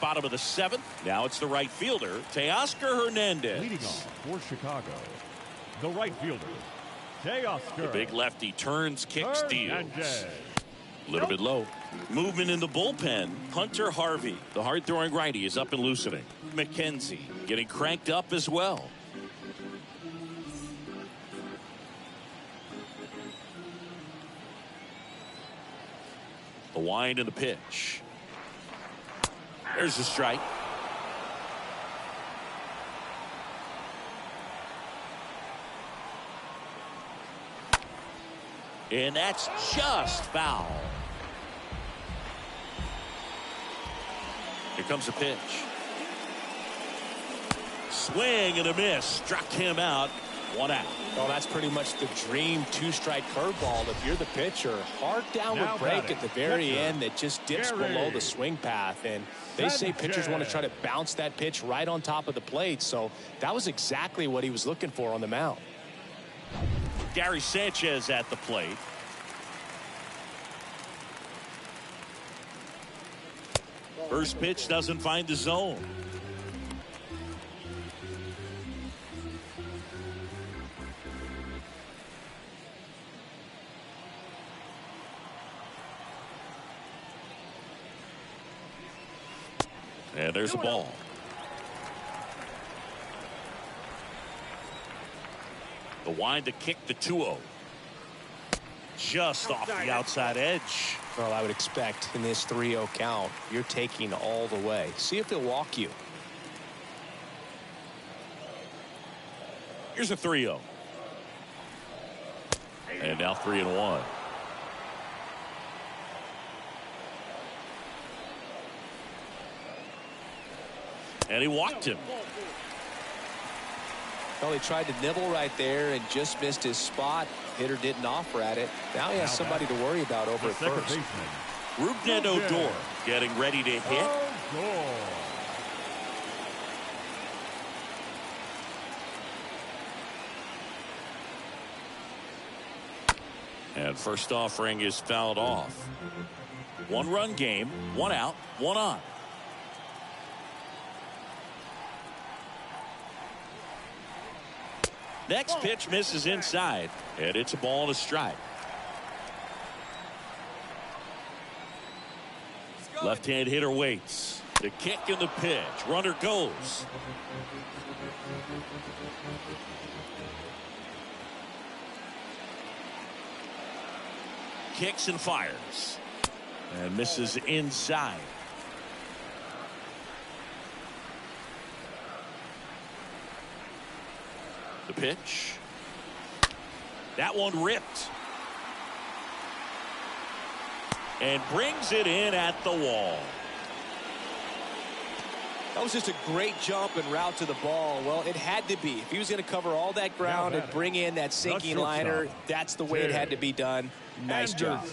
S1: Bottom of the 7th. Now it's the right fielder, Teoscar Hernandez.
S3: Leading off for Chicago, the right fielder, Teoscar.
S1: The big lefty turns, kicks, steals.
S3: Hernandez.
S1: A little bit low. Movement in the bullpen. Hunter Harvey, the hard-throwing righty, is up and loosening. McKenzie getting cranked up as well. The wind and the pitch. There's the strike. And that's just foul. Here comes a pitch. Swing and a miss. Struck him out. 1 out.
S2: Well, that's pretty much the dream 2-strike curveball. If you're the pitcher, hard downward
S3: Now
S2: break
S3: batting,
S2: at the very
S3: catcher,
S2: end that just dips
S3: Gary.
S2: below the swing path. And they say pitchers want to try to bounce that pitch right on top of the plate. So that was exactly what he was looking for on the mound.
S1: Gary Sanchez at the plate. First pitch doesn't find the zone. And there's a ball. The wind to kick the 2-0. Just off the outside edge.
S2: Well, I would expect in this 3-0 count, you're taking all the way. See if they'll walk you.
S1: Here's a 3-0. And now 3-1. And he walked him.
S2: Well, he tried to nibble right there and just missed his spot. Hitter didn't offer at it. Now he has somebody to worry about over at first.
S1: Rougned Odor getting ready to hit. And first offering is fouled off. 1-run game, 1 out, 1 on. Next pitch misses inside, and it's a ball and a strike. Left-hand hitter waits. The kick and the pitch. Runner goes. Kicks and fires. And misses inside. The pitch. That one ripped. And brings it in at the wall.
S2: That was just a great jump and route to the ball. Well, it had to be. If he was going to cover all that ground and bring in that sinking liner, that's the way it had to be done. Nice job.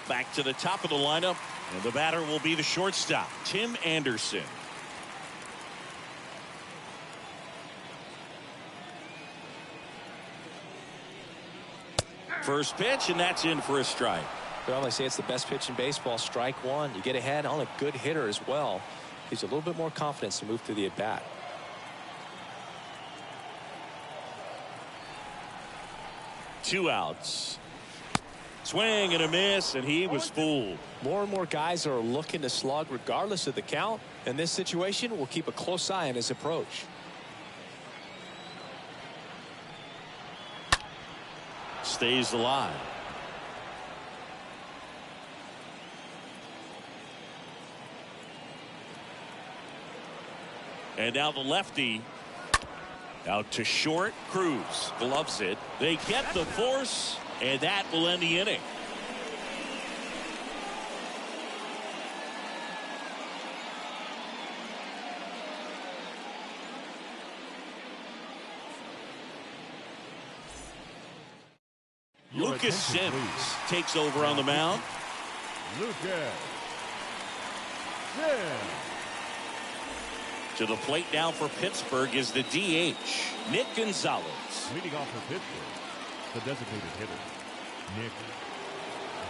S1: Back to the top of the lineup, and the batter will be the shortstop, Tim Anderson. First pitch, and that's in for a strike.
S2: Well, they say it's the best pitch in baseball. Strike one. You get ahead on a good hitter as well. Gives you a little bit more confidence to move through the at-bat.
S1: Two outs. Swing and a miss, and he was fooled.
S2: More and more guys are looking to slug regardless of the count. In this situation, we'll keep a close eye on his approach.
S1: Stays alive. And now the lefty out to short. Cruz gloves it. They get the force, and that will end the inning. Lucas Sims takes over on the mound.
S3: Lucas Sims.
S1: To the plate now for Pittsburgh is the DH, Nick Gonzalez.
S3: Leading off for Pittsburgh, the designated hitter, Nick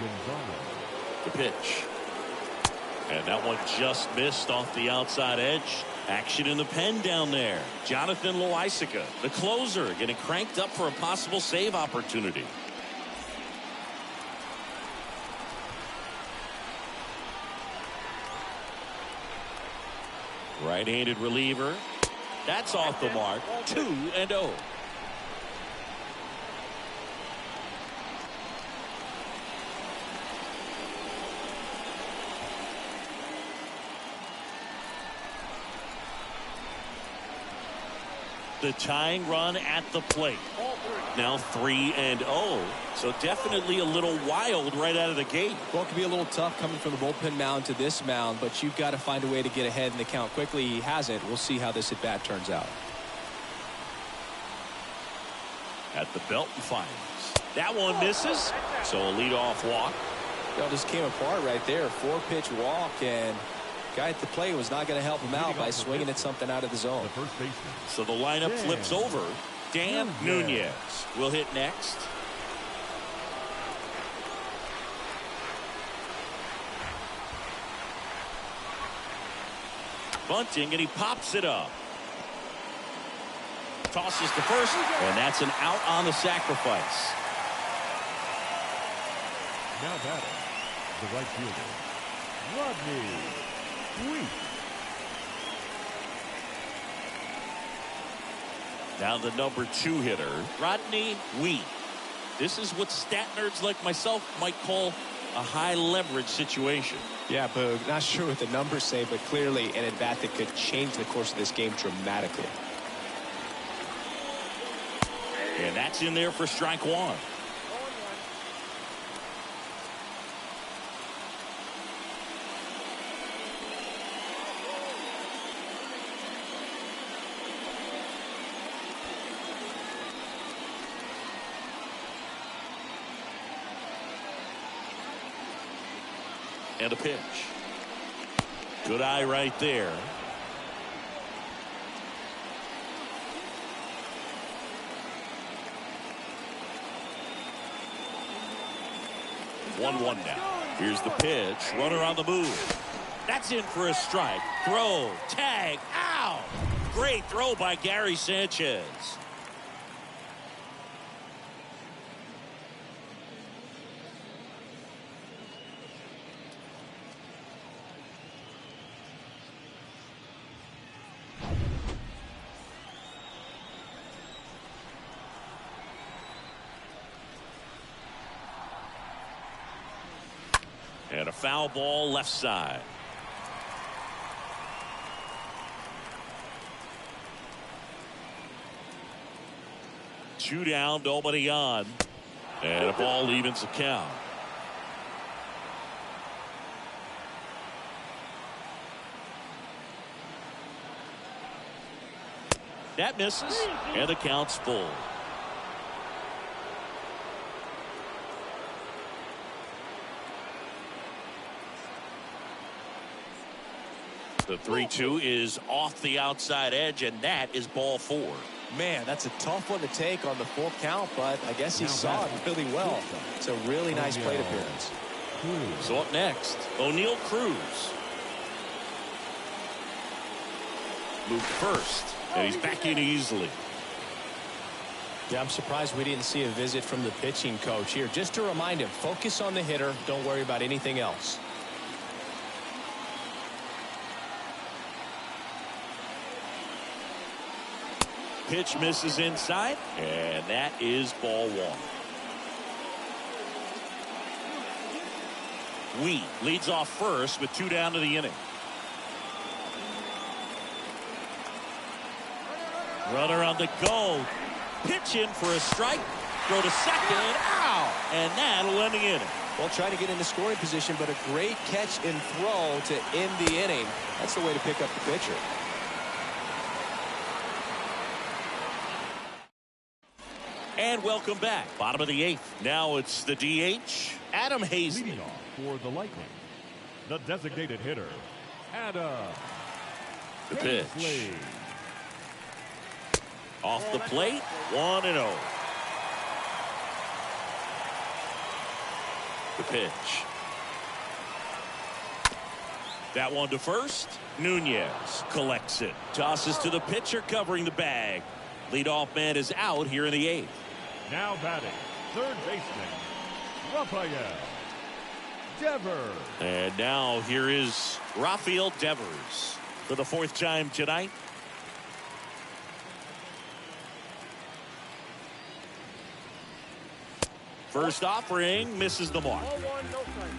S3: Gonzalez.
S1: The pitch. And that one just missed off the outside edge. Action in the pen down there. Jonathan Loaisiga, the closer, getting cranked up for a possible save opportunity. Right-handed reliever. That's off the mark. 2-0. The tying run at the plate. Now 3-0. So definitely a little wild right out of the gate.
S2: Well, it can be a little tough coming from the bullpen mound to this mound, but you've got to find a way to get ahead in the count quickly. He hasn't. We'll see how this at bat turns out.
S1: At the belt and fires. That one misses. So a leadoff walk.
S2: Well, just came apart right there. 4-pitch walk, and guy at the plate was not going to help him out by swinging at something out of the zone.
S1: So the lineup flips over. Dan Nunez will hit next. Bunting, and he pops it up. Tosses to first, and that's an out on the sacrifice.
S3: Now batting, the right fielder, Rodney Wheat.
S1: Now the number 2 hitter, Rodney Wheat. This is what stat nerds like myself might call a high leverage situation.
S2: Yeah, Boog, not sure what the numbers say, but clearly an at-bat that could change the course of this game dramatically.
S1: And that's in there for strike one. And a pitch. Good eye right there. One now. Here's the pitch. Runner on the move. That's in for a strike. Throw. Tag. Ow! Great throw by Gary Sanchez. And a foul ball left side. Two down, nobody on. And a ball evens the count. That misses, and the count's full. The 3-2 is off the outside edge, and that is ball four.
S2: Man, that's a tough one to take on the full count, but I guess he saw it really well. It's a really nice plate appearance.
S1: So up next, O'Neal Cruz. Moved first, and he's back in easily.
S2: Yeah, I'm surprised we didn't see a visit from the pitching coach here. Just to remind him, focus on the hitter. Don't worry about anything else.
S1: Pitch misses inside, and that is ball one. Wheat leads off first with two down to the inning. Runner on the go. Pitch in for a strike. Throw to second. Ow! And that'll end the inning.
S2: Well, trying to get into scoring position, but a great catch and throw to end the inning. That's the way to pick up the pitcher.
S1: And welcome back. Bottom of the eighth. Now it's the DH, Adam Hazley.
S3: Leading off for the Lightning, the designated hitter, Adam
S1: The pitch.
S3: Hazley.
S1: Off the plate, 1-0. The pitch. That one to first. Nunez collects it. Tosses to the pitcher covering the bag. Leadoff man is out here in the eighth.
S3: Now batting, third baseman, Rafael Devers.
S1: And now here is Rafael Devers for the fourth time tonight. First offering misses the mark.
S4: Ball one, no strike.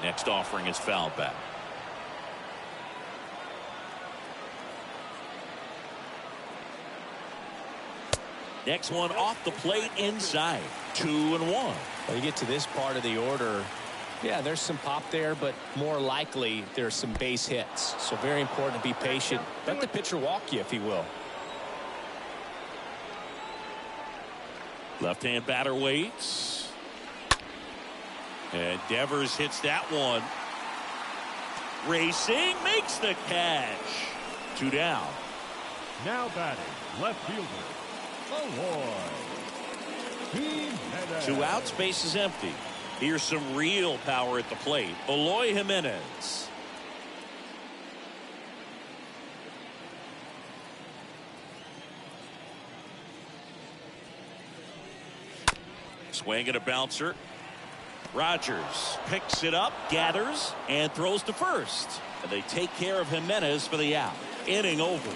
S1: Next offering is fouled back. Next one off the plate inside. 2-1.
S2: When you get to this part of the order, yeah, there's some pop there, but more likely there's some base hits. So very important to be patient. Let the pitcher walk you, if he will.
S1: Left-hand batter waits. And Devers hits that one. Racing, makes the catch. Two down.
S3: Now batting, left fielder, Eloy Jimenez.
S1: Two outs, base is empty. Here's some real power at the plate. Eloy Jimenez. Swing and a bouncer. Rogers picks it up, gathers, and throws to first. And they take care of Jimenez for the out. Inning over.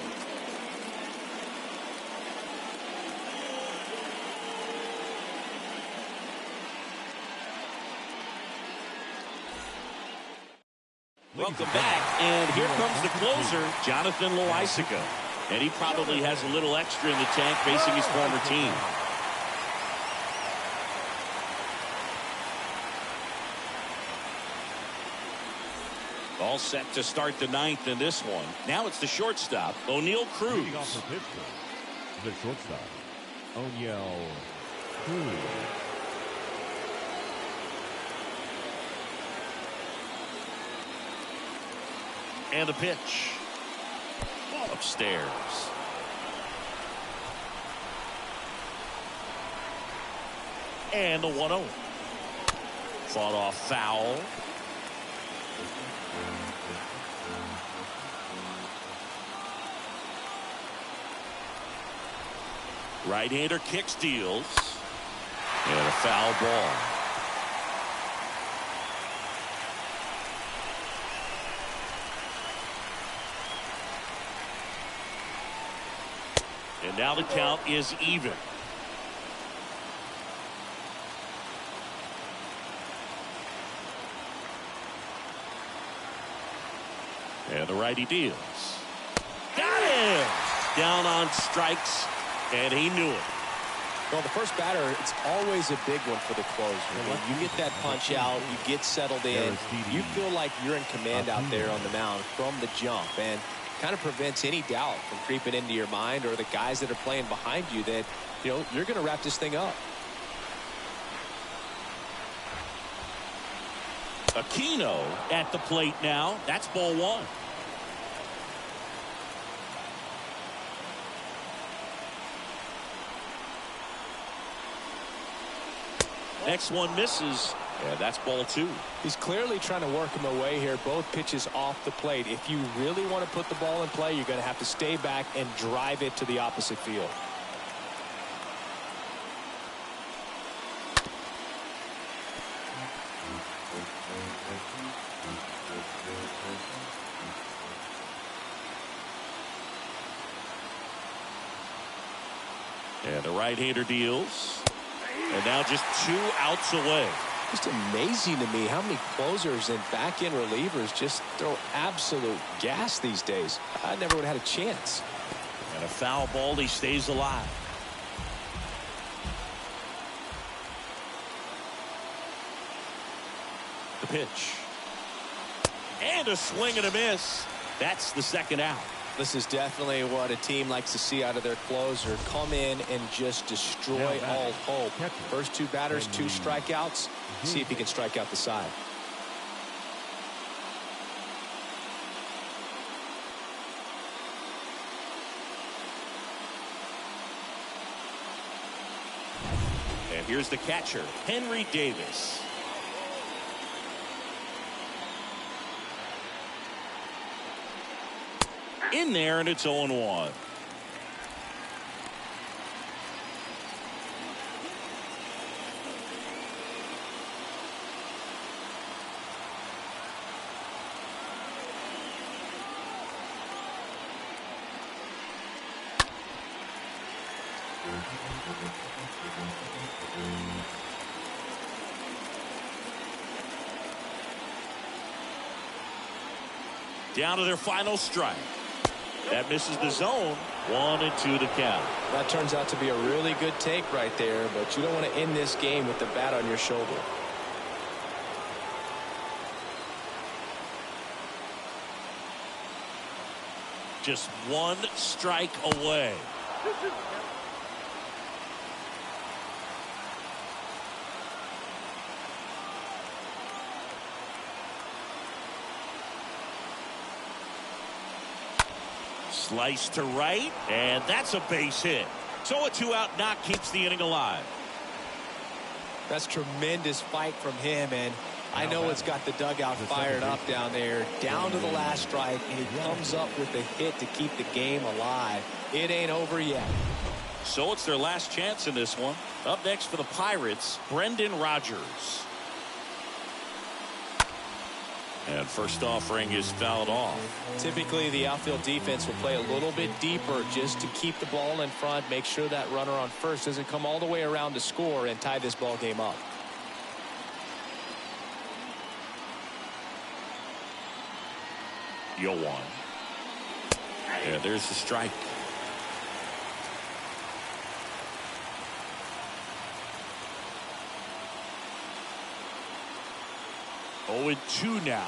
S1: Welcome back, and here comes the closer, Jonathan Loaisiga. And he probably has a little extra in the tank facing his former team. All set to start the ninth in this one. Now it's the shortstop, O'Neal Cruz.
S3: Leading off for Pittsburgh, the shortstop, O'Neal Cruz.
S1: And a pitch. Upstairs. And the 1-0. Fought off foul. Right-hander kick steals. And a foul ball. And now the count is even. And the righty deals. Got him! Down on strikes, and he knew it.
S2: Well, the first batter, it's always a big one for the closer. When you get that punch out, you get settled in, you feel like you're in command out there on the mound from the jump, and kind of prevents any doubt from creeping into your mind or the guys that are playing behind you that, you know, you're going to wrap this thing up.
S1: Aquino at the plate now. That's ball one. Next one misses. Yeah, that's ball two.
S2: He's clearly trying to work him away here. Both pitches off the plate. If you really want to put the ball in play, you're going to have to stay back and drive it to the opposite field.
S1: And the right-hander deals. And now just 2 outs away.
S2: Just amazing to me how many closers and back-end relievers just throw absolute gas these days. I never would have had a chance.
S1: And a foul ball, he stays alive. The pitch. And a swing and a miss. That's the second out.
S2: This is definitely what a team likes to see out of their closer. Come in and just destroy all hope. First 2 batters, 2 strikeouts. See if he can strike out the side.
S1: And here's the catcher, Henry Davis. In there, and it's 0-1. Down to their final strike. That misses the zone. 1-2 to count.
S2: That turns out to be a really good take right there, but you don't want to end this game with the bat on your shoulder.
S1: Just 1 strike away. Slice to right, and that's a base hit. So a 2-out knock keeps the inning alive.
S2: That's tremendous fight from him, and I know it's got the dugout fired up down there. Down to the last strike, and he comes up with a hit to keep the game alive. It ain't over yet.
S1: So it's their last chance in this one. Up next for the Pirates, Brendan Rodgers. And first offering is fouled off.
S2: Typically, the outfield defense will play a little bit deeper just to keep the ball in front, make sure that runner on first doesn't come all the way around to score and tie this ball game up.
S1: 0-1. Yeah, there's the strike. Oh, and 2 now.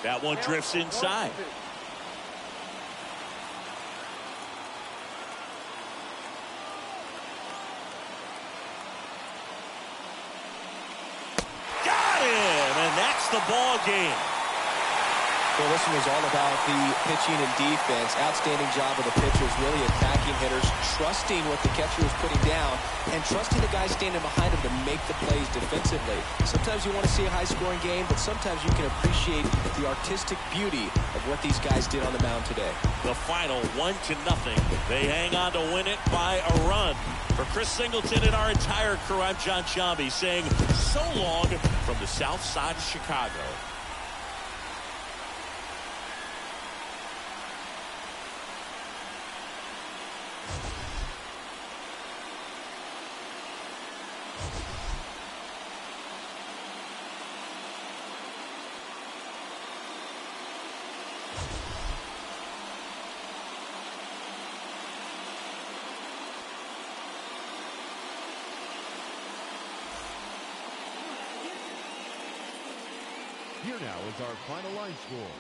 S1: That one drifts inside. Got him, and that's the ball game.
S2: Well, this one was all about the pitching and defense. Outstanding job of the pitchers, really attacking hitters, trusting what the catcher was putting down, and trusting the guy standing behind him to make the plays defensively. Sometimes you want to see a high-scoring game, but sometimes you can appreciate the artistic beauty of what these guys did on the mound today.
S1: The final 1-0. They hang on to win it by a run. For Chris Singleton and our entire crew, I'm John Sciambi saying so long from the south side of Chicago.
S3: Here now is our final line score.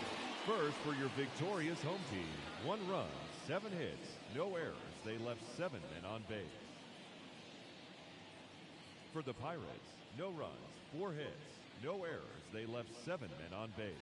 S3: First, for your victorious home team, 1 run, 7 hits, no errors. They left 7 men on base. For the Pirates, no runs, 4 hits, no errors. They left 7 men on base.